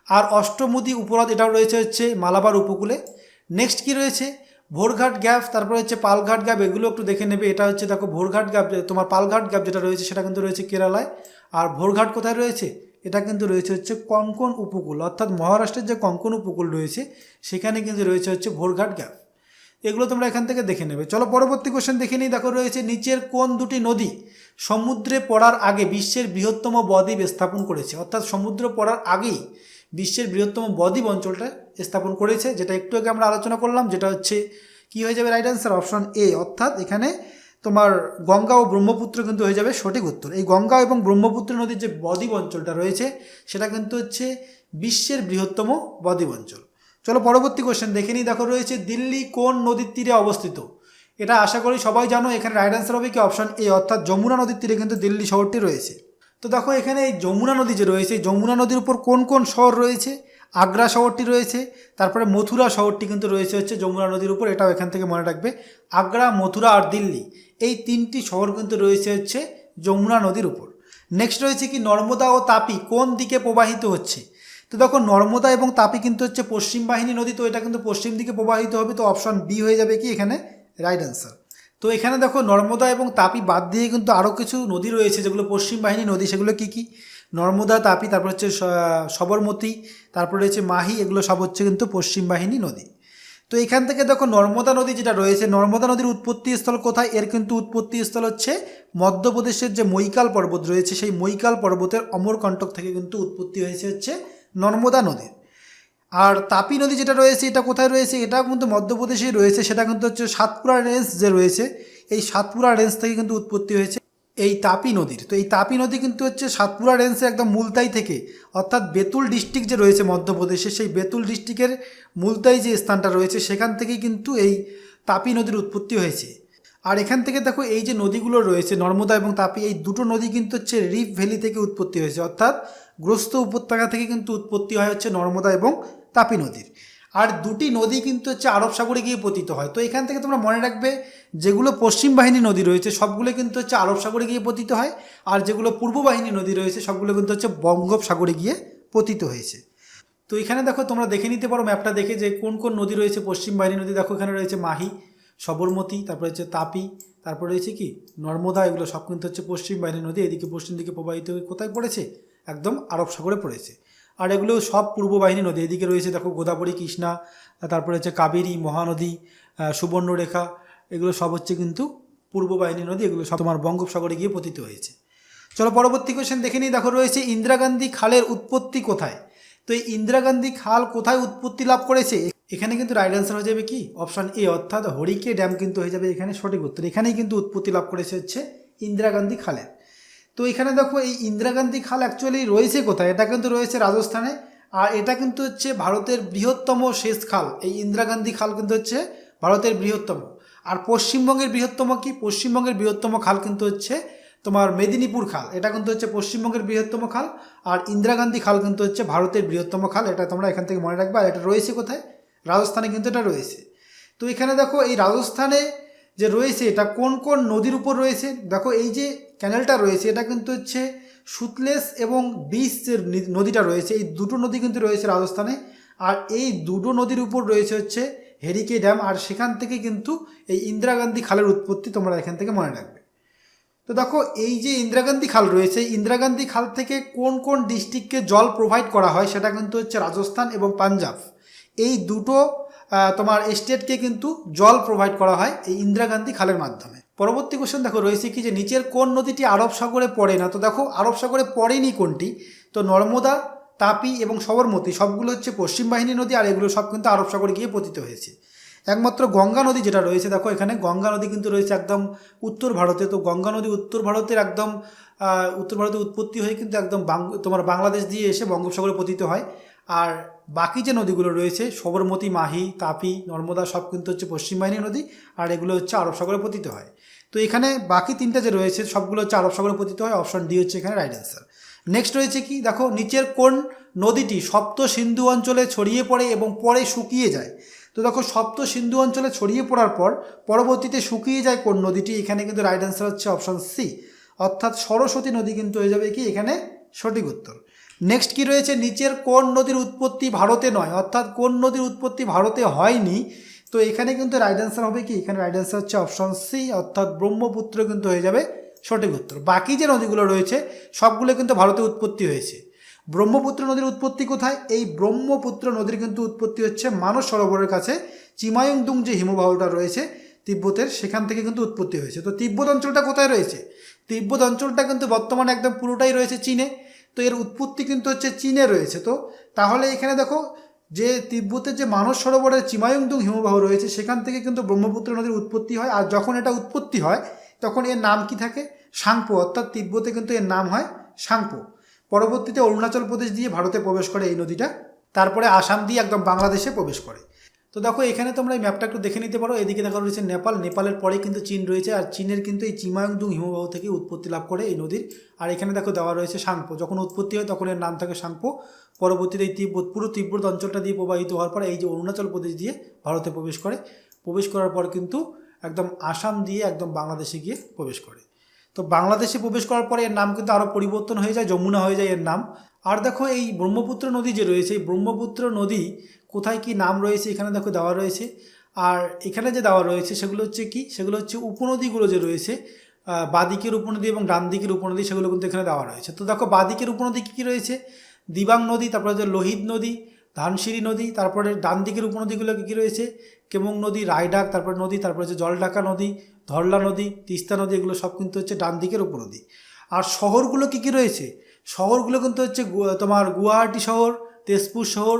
আর অষ্টমুদি উপহ্রদ এটাও রয়েছে হচ্ছে মালাবার উপকূলে। নেক্সট কি রয়েছে, ভোরঘাট গ্যাপ, তারপরে হচ্ছে পালঘাট গ্যাপ, এগুলো একটু দেখে নেবে। এটা হচ্ছে দেখো ভোরঘাট গ্যাপ, তোমার পালঘাট গ্যাপ যেটা রয়েছে সেটা কিন্তু রয়েছে কেরালায়। আর ভোরঘাট কোথায় রয়েছে? এটা কিন্তু রয়েছে হচ্ছে কঙ্কন উপকূল, অর্থাৎ মহারাষ্ট্রের যে কঙ্কন উপকূল রয়েছে সেখানে কিন্তু রয়েছে হচ্ছে ভোরঘাট গ্যাপ। এগুলো তোমরা এখান থেকে দেখে নেবে। চলো পরবর্তী কোশ্চেন দেখে নিই। দেখো রয়েছে নিচের কোন দুটি নদী সমুদ্রে পড়ার আগে বিশ্বের বৃহত্তম বদ্বীপ স্থাপন করেছে? অর্থাৎ সমুদ্র পড়ার আগেই বিশ্বের বৃহত্তম বদ্বীপ অঞ্চলটা স্থাপন করেছে, যেটা একটু আগে আমরা আলোচনা করলাম, যেটা হচ্ছে কি হয়ে যাবে রাইট অ্যান্সার? অপশন এ, অর্থাৎ এখানে তোমার গঙ্গা ও ব্রহ্মপুত্র কিন্তু হয়ে যাবে সঠিক উত্তর। এই গঙ্গা এবং ব্রহ্মপুত্র নদীর যে বদ্বীপ অঞ্চলটা রয়েছে সেটা কিন্তু হচ্ছে বিশ্বের বৃহত্তম বদ্বীপ অঞ্চল। চলো পরবর্তী কোশ্চেন দেখে নিই। দেখো রয়েছে দিল্লি কোন নদীর তীরে অবস্থিত? এটা আশা করি সবাই জানো। এখানে রাইট অ্যান্সার হবে কি অপশন এ, অর্থাৎ যমুনা নদীর তীরে কিন্তু দিল্লি শহরটি রয়েছে। তো দেখো এখানে এই যমুনা নদী যে রয়েছে, এই যমুনা নদীর উপর কোন কোন শহর রয়েছে? আগ্রা শহরটি রয়েছে, তারপরে মথুরা শহরটি কিন্তু রয়েছে হচ্ছে যমুনা নদীর উপর, এটাও এখান থেকে মনে রাখবে। আগ্রা, মথুরা আর দিল্লি, এই তিনটি শহর কিন্তু রয়েছে হচ্ছে যমুনা নদীর উপর। নেক্সট রয়েছে কি, নর্মদা ও তাপি কোন দিকে প্রবাহিত হচ্ছে? তো দেখো নর্মদা এবং তাপি কিন্তু হচ্ছে পশ্চিম বাহিনী নদী, তো এটা কিন্তু পশ্চিম দিকে প্রবাহিত হবে। তো অপশন বি হয়ে যাবে কি এখানে রাইট অ্যান্সার। তো এখানে দেখো নর্মদা এবং তাপি বাদ দিয়ে কিন্তু আরও কিছু নদী রয়েছে যেগুলো পশ্চিম বাহিনী নদী। সেগুলো কি কি? নর্মদা, তাপি, তারপর হচ্ছে সবরমতী, তারপরে রয়েছে মাহি, এগুলো সব হচ্ছে কিন্তু পশ্চিম বাহিনী নদী। তো এখান থেকে দেখো নর্মদা নদী যেটা রয়েছে, নর্মদা নদীর উৎপত্তি স্থল কোথায়? এর কিন্তু উৎপত্তি স্থল হচ্ছে মধ্যপ্রদেশের যে মৈকাল পর্বত রয়েছে, সেই মৈকাল পর্বতের অমরকণ্টক থেকে কিন্তু উৎপত্তি হয়েছে হচ্ছে নর্মদা নদীর। আর তাপি নদী যেটা রয়েছে এটা কোথায় রয়েছে? এটাও কিন্তু মধ্যপ্রদেশেই রয়েছে, সেটা কিন্তু হচ্ছে সাতপুরা রেঞ্জ যে রয়েছে, এই সাতপুরা রেঞ্জ থেকে কিন্তু উৎপত্তি হয়েছে এই তাপি নদীর। তো এই তাপি নদী কিন্তু হচ্ছে সাতপুরা রেঞ্জে একদম মুলতাই থেকে, অর্থাৎ বেতুল ডিস্ট্রিক্ট যে রয়েছে মধ্যপ্রদেশে, সেই বেতুল ডিস্ট্রিক্টের মুলতাই যে স্থানটা রয়েছে সেখান থেকেই কিন্তু এই তাপি নদীর উৎপত্তি হয়েছে। আর এখান থেকে দেখো এই যে নদীগুলো রয়েছে নর্মদা এবং তাপি, এই দুটো নদী কিন্তু হচ্ছে রিফ ভ্যালি থেকে উৎপত্তি হয়েছে, অর্থাৎ গ্রস্ত উপত্যকা থেকে কিন্তু উৎপত্তি হয় হচ্ছে নর্মদা এবং তাপি নদীর। আর দুটি নদী কিন্তু হচ্ছে আরব সাগরে গিয়ে পতিত হয়। তো এখান থেকে তোমরা মনে রাখবে যেগুলো পশ্চিম বাহিনী নদী রয়েছে সবগুলো কিন্তু হচ্ছে আরব সাগরে গিয়ে পতিত হয়, আর যেগুলো পূর্ব বাহিনী নদী রয়েছে সবগুলো কিন্তু হচ্ছে বঙ্গোপসাগরে গিয়ে পতিত হয়েছে। তো এখানে দেখো তোমরা দেখে নিতে পারো ম্যাপটা দেখে যে কোন কোন নদী রয়েছে পশ্চিম বাহিনী নদী। দেখো এখানে রয়েছে মাহি, সবরমতী, তারপরে হচ্ছে তাপি, তারপরে রয়েছে কি নর্মদা। এগুলো সব কিন্তু হচ্ছে পশ্চিম বাহিনী নদী। এদিকে পশ্চিম দিকে প্রবাহিত হয়ে কোথায় পড়েছে? একদম আরব সাগরে পড়েছে। আর এগুলো সব পূর্ব বাহিনী নদী। এদিকে রয়েছে দেখো গোদাবরী, কৃষ্ণা, তারপরে হচ্ছে কাবেরী, মহানদী, সুবর্ণরেখা, এগুলো সব হচ্ছে কিন্তু পূর্ব বাহিনী নদী। এগুলো সব তোমার বঙ্গোপসাগরে গিয়ে পতিত হয়েছে। চলো পরবর্তী কোয়েশ্চেন দেখে নিই। দেখো রয়েছে ইন্দিরা গান্ধী খালের উৎপত্তি কোথায়? তো এই ইন্দিরা গান্ধী খাল কোথায় উৎপত্তি লাভ করেছে? এখানে কিন্তু রাইট অ্যান্সার হয়ে যাবে কি অপশান এ, অর্থাৎ হরিকে ড্যাম কিন্তু হয়ে যাবে এখানে সঠিক উত্তর। এখানেই কিন্তু উৎপত্তি লাভ করেছে হচ্ছে ইন্দিরা গান্ধী খালের। তো এখানে দেখো এই ইন্দিরা গান্ধী খাল অ্যাকচুয়ালি রয়েছে কোথায়? এটা কিন্তু রয়েছে রাজস্থানে, আর এটা কিন্তু হচ্ছে ভারতের বৃহত্তম সেচ খাল। এই ইন্দিরা গান্ধী খাল কিন্তু হচ্ছে ভারতের বৃহত্তম। আর পশ্চিমবঙ্গের বৃহত্তম কি? পশ্চিমবঙ্গের বৃহত্তম খাল কিন্তু হচ্ছে তোমার মেদিনীপুর খাল। এটা কিন্তু হচ্ছে পশ্চিমবঙ্গের বৃহত্তম খাল, আর ইন্দিরা গান্ধী খাল কিন্তু হচ্ছে ভারতের বৃহত্তম খাল। এটা তোমরা এখান থেকে মনে রাখবে। আর এটা রয়েছে কোথায়? রাজস্থানে কিন্তু এটা রয়েছে। তো এখানে দেখো এই রাজস্থানে যে রয়েছে এটা কোন কোন নদীর উপর রয়েছে? দেখো এই যে ক্যানেলটা রয়েছে এটা কিন্তু হচ্ছে সুতলেজ এবং বিশ যে নদীটা রয়েছে, এই দুটো নদী কিন্তু রয়েছে রাজস্থানে। আর এই দুটো নদীর উপর রয়েছে হচ্ছে হেরিকে ড্যাম, আর সেখান থেকে কিন্তু এই ইন্দিরা গান্ধী খালের উৎপত্তি তোমরা এখান থেকে মনে রাখবে। তো দেখো এই যে ইন্দিরা গান্ধী খাল রয়েছে, ইন্দিরা গান্ধী খাল থেকে কোন কোন ডিস্ট্রিক্টকে জল প্রোভাইড করা হয় সেটা কিন্তু হচ্ছে রাজস্থান এবং পাঞ্জাব। এই দুটো তোমার স্টেটকে কিন্তু জল প্রোভাইড করা হয় এই ইন্দিরা গান্ধী খালের মাধ্যমে। পরবর্তী কোশ্চেন দেখো রয়েছে কি যে নিচের কোন নদীটি আরব সাগরে পড়ে না? তো দেখো আরব সাগরে পড়েনি কোনটি? তো নর্মদা, তাপি এবং সবরমতী সবগুলো হচ্ছে পশ্চিম বাহিনী নদী, আর এগুলো সব কিন্তু আরব সাগরে গিয়ে পতিত হয়েছে। একমাত্র গঙ্গা নদী যেটা রয়েছে, দেখো এখানে গঙ্গা নদী কিন্তু রয়েছে একদম উত্তর ভারতে। তো গঙ্গা নদী উত্তর ভারতের একদম উত্তর ভারতে উৎপত্তি হয়ে কিন্তু একদম তোমার বাংলাদেশ দিয়ে এসে বঙ্গোপসাগরে পতিত হয়। আর বাকি যে নদীগুলো রয়েছে সবরমতী, মাহি, তাপি, নর্মদা সব কিন্তু হচ্ছে পশ্চিম বাহিনী নদী, আর এগুলো হচ্ছে আরব সাগরে পতিত হয়। তো এখানে বাকি তিনটা যে রয়েছে সবগুলো হচ্ছে আরব সাগরে পতিত হয়। অপশন ডি হচ্ছে এখানে রাইট অ্যান্সার। নেক্সট রয়েছে কি দেখো নিচের কোন নদীটি সপ্ত সিন্ধু অঞ্চলে ছড়িয়ে পড়ে এবং পরে শুকিয়ে যায়? তো দেখো সপ্ত সিন্ধু অঞ্চলে ছড়িয়ে পড়ার পর পরবর্তীতে শুকিয়ে যায় কোন নদীটি? এখানে কিন্তু রাইট অ্যান্সার হচ্ছে অপশন সি, অর্থাৎ সরস্বতী নদী কিন্তু হয়ে যাবে কি এখানে সঠিক উত্তর। নেক্সট কি রয়েছে? নিচের কোন নদীর উৎপত্তি ভারতে নয়, অর্থাৎ কোন নদীর উৎপত্তি ভারতে হয়নি? তো এখানে কিন্তু রাইট অ্যান্সার হবে কি এখানে রাইট অ্যান্সার হচ্ছে অপশন সি, অর্থাৎ ব্রহ্মপুত্র কিন্তু হয়ে যাবে সঠিক উত্তর। বাকি যে নদীগুলো রয়েছে সবগুলো কিন্তু ভারতে উৎপত্তি হয়েছে। ব্রহ্মপুত্র নদীর উৎপত্তি কোথায়? এই ব্রহ্মপুত্র নদীর কিন্তু উৎপত্তি হচ্ছে মানস সরোবরের কাছে। চিমায়ংদুং যে হিমবাহটা রয়েছে তিব্বতের, সেখান থেকে কিন্তু উৎপত্তি হয়েছে। তো তিব্বত অঞ্চলটা কোথায় রয়েছে? তিব্বত অঞ্চলটা কিন্তু বর্তমানে একদম পুরোটাই রয়েছে চীনে। তো এর উৎপত্তি কিন্তু হচ্ছে চীনে রয়েছে। তো তাহলে এখানে দেখো যে তিব্বতের যে মানস সরোবরের চিমায়ংদুং হিমবাহ রয়েছে সেখান থেকে কিন্তু ব্রহ্মপুত্র নদীর উৎপত্তি হয়। আর যখন এটা উৎপত্তি হয় তখন এর নাম কি থাকে? সাংপো, অর্থাৎ তিব্বতে কিন্তু এর নাম হয় সাংপো। পরবর্তীতে অরুণাচল প্রদেশ দিয়ে ভারতে প্রবেশ করে এই নদীটা, তারপরে আসাম দিয়ে একদম বাংলাদেশে প্রবেশ করে। তো দেখো এখানে তোমরা এই ম্যাপটা একটু দেখে নিতে পারো। এদিকে দেখা রয়েছে নেপাল, নেপালের পরে কিন্তু চীন রয়েছে, আর চীনের কিন্তু এই চিমায়ংদুং হিমবাহ থেকে উৎপত্তি লাভ করে এই নদীর। আর এখানে দেখো দেওয়া রয়েছে সাংপো, যখন উৎপত্তি হয় তখন এর নাম থাকে সাংপো। পরবর্তীতে এই তিব্বত, পুরো তিব্বত অঞ্চলটা দিয়ে প্রবাহিত হওয়ার পর এই যে অরুণাচল প্রদেশ দিয়ে ভারতে প্রবেশ করে, প্রবেশ করার পর কিন্তু একদম আসাম দিয়ে একদম বাংলাদেশে গিয়ে প্রবেশ করে। তো বাংলাদেশে প্রবেশ করার পরে এর নাম কিন্তু আরও পরিবর্তন হয়ে যায়, যমুনা হয়ে যায় এর নাম। আর দেখো এই ব্রহ্মপুত্র নদী যে রয়েছে, এই ব্রহ্মপুত্র নদী কোথায় কি নাম রয়েছে এখানে দেখো দেওয়া রয়েছে। আর এখানে যে দেওয়া রয়েছে সেগুলো হচ্ছে কি, সেগুলো হচ্ছে উপনদীগুলো যে রয়েছে, বাদিকের উপনদী এবং ডান দিকের উপনদী, সেগুলো কিন্তু এখানে দেওয়া রয়েছে। তো দেখো বাদিকের উপনদী কী কী রয়েছে? দিবাং নদী, তারপরে হচ্ছে লোহিত নদী, ধানসিঁড়ি নদী। তারপরে ডান দিকের উপনদীগুলো কী কী রয়েছে? কেমং নদী, রায়ডাক, তারপরে নদী, তারপরে হচ্ছে জলঢাকা নদী, ধরলা নদী, তিস্তা নদী, এগুলো সব কিন্তু হচ্ছে ডান দিকের উপনদী। আর শহরগুলো কী কী রয়েছে? শহরগুলো কিন্তু হচ্ছে তোমার গুয়াহাটি শহর, তেজপুর শহর,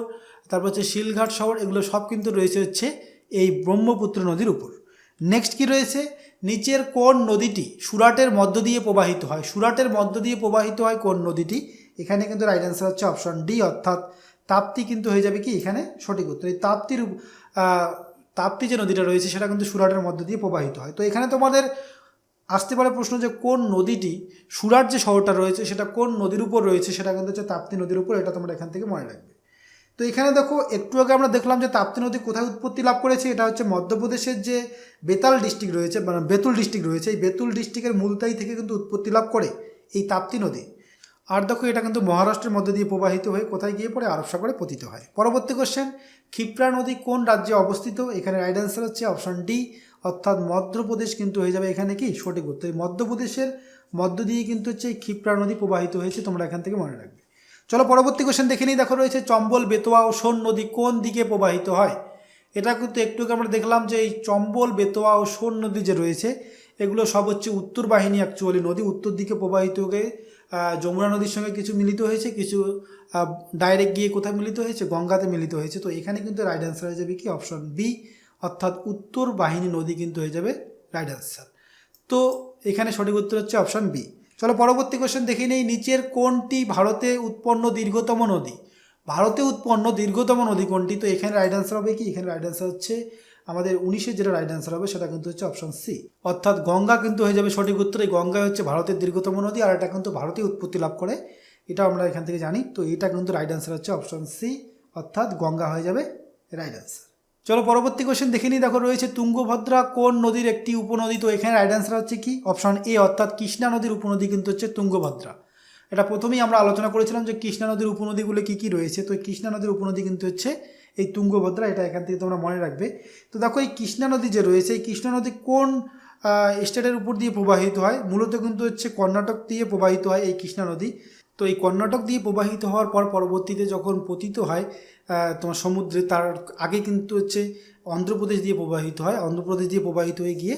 তারপর হচ্ছে শিলঘাট শহর, এগুলো সব কিন্তু রয়েছে হচ্ছে এই ব্রহ্মপুত্র নদীর উপর। নেক্সট কি রয়েছে? নিচের কোন নদীটি সুরাটের মধ্য দিয়ে প্রবাহিত হয়? সুরাটের মধ্য দিয়ে প্রবাহিত হয় কোন নদীটি? এখানে কিন্তু রাইট অ্যান্সার হচ্ছে অপশন ডি, অর্থাৎ তাপ্তি কিন্তু হয়ে যাবে কি এখানে সঠিক উত্তর। এই তাপ্তি যে নদীটা রয়েছে সেটা কিন্তু সুরাটের মধ্য দিয়ে প্রবাহিত হয়। তো এখানে তোমাদের আসতে পারে প্রশ্ন যে কোন নদীটি সুরাট যে শহরটা রয়েছে সেটা কোন নদীর উপর রয়েছে, সেটা কিন্তু হচ্ছে তাপ্তি নদীর উপর, এটা তোমরা এখান থেকে মনে রাখবে। তো এখানে দেখো একটু আগে আমরা দেখলাম যে তাপ্তি নদী কোথায় উৎপত্তি লাভ করেছে, এটা হচ্ছে মধ্যপ্রদেশের যে বেতাল ডিস্ট্রিক্ট রয়েছে, মানে বেতুল ডিস্ট্রিক্ট রয়েছে, এই বেতুল ডিস্ট্রিক্টের মুলতাই থেকে কিন্তু উৎপত্তি লাভ করে এই তাপ্তি নদী। আর দেখো এটা কিন্তু মহারাষ্ট্রের মধ্যে দিয়ে প্রবাহিত হয়ে কোথায় গিয়ে পড়ে, আরব সাগরে পতিত হয়। পরবর্তী কোশ্চেন, ক্ষিপ্রা নদী কোন রাজ্যে অবস্থিত? এখানে রাইট অ্যান্সার হচ্ছে অপশন ডি, অর্থাৎ মধ্যপ্রদেশ কিন্তু হয়ে যাবে এখানে কি সঠিক উত্তর। এই মধ্যপ্রদেশের মধ্য দিয়ে কিন্তু হচ্ছে এই ক্ষিপ্রা নদী প্রবাহিত হয়েছে, তোমরা এখান থেকে মনে রাখবে। চলো পরবর্তী কোশ্চেন দেখে নিই। দেখো রয়েছে চম্বল, বেতোয়া ও সোন নদী কোন দিকে প্রবাহিত হয়? এটা কিন্তু একটু আগে আমরা দেখলাম যে এই চম্বল, বেতোয়া ও সোন নদী যে রয়েছে এগুলো সব হচ্ছে উত্তর বাহিনী অ্যাকচুয়ালি নদী, উত্তর দিকে প্রবাহিত হয়ে যমুনা নদীর সঙ্গে কিছু মিলিত হয়েছে, কিছু ডাইরেক্ট গিয়ে কোথায় মিলিত হয়েছে, গঙ্গাতে মিলিত হয়েছে। তো এখানে কিন্তু রাইট অ্যান্সার হয়ে যাবে কি অপশন বি, অর্থাৎ উত্তর বাহিনী নদী কিন্তু হয়ে যাবে রাইট অ্যান্সার। তো এখানে সঠিক উত্তর হচ্ছে অপশন বি। চলো পরবর্তী কোশ্চেন দেখে নেই, নিচের কোনটি ভারতে উৎপন্ন দীর্ঘতম নদী? ভারতে উৎপন্ন দীর্ঘতম নদী কোনটি? তো এখানে রাইট অ্যান্সার হবে কি, এখানে রাইট অ্যান্সার হচ্ছে আমাদের 19-এর যেটা রাইট অ্যান্সার হবে সেটা কিন্তু হচ্ছে অপশন সি, অর্থাৎ গঙ্গা কিন্তু হয়ে যাবে সঠিক উত্তর। এই গঙ্গা হচ্ছে ভারতের দীর্ঘতম নদী, আর এটা কিন্তু ভারতে উৎপত্তি লাভ করে, এটা আমরা এখান থেকে জানি। তো এটা কিন্তু রাইট অ্যান্সার হচ্ছে অপশন সি, অর্থাৎ গঙ্গা হয়ে যাবে রাইট অ্যান্সার। চলো পরবর্তী কোশ্চেন দেখে নিই। দেখো রয়েছে তুঙ্গভদ্রা কোন নদীর একটি উপনদী? তো এখানে রাইট অ্যান্সার হচ্ছে কি অপশন এ, অর্থাৎ কৃষ্ণা নদীর উপনদী কিন্তু হচ্ছে তুঙ্গভদ্রা। এটা প্রথমেই আমরা আলোচনা করেছিলাম যে কৃষ্ণা নদীর উপনদীগুলো কী কী রয়েছে। তো এই কৃষ্ণা নদীর উপনদী কিন্তু হচ্ছে এই তুঙ্গভদ্রা, এটা এখান থেকে তোমরা মনে রাখবে। তো দেখো এই কৃষ্ণা নদী যে রয়েছে, এই কৃষ্ণা নদী কোন স্টেটের উপর দিয়ে প্রবাহিত হয়? মূলত কিন্তু হচ্ছে কর্ণাটক দিয়ে প্রবাহিত হয় এই কৃষ্ণা নদী। তো এই কর্ণাটক দিয়ে প্রবাহিত হওয়ার পর পরবর্তীতে যখন পতিত হয় তোমার সমুদ্রে, তার আগে কিন্তু হচ্ছে অন্ধ্রপ্রদেশ দিয়ে প্রবাহিত হয়, অন্ধ্রপ্রদেশ দিয়ে প্রবাহিত হয়ে গিয়ে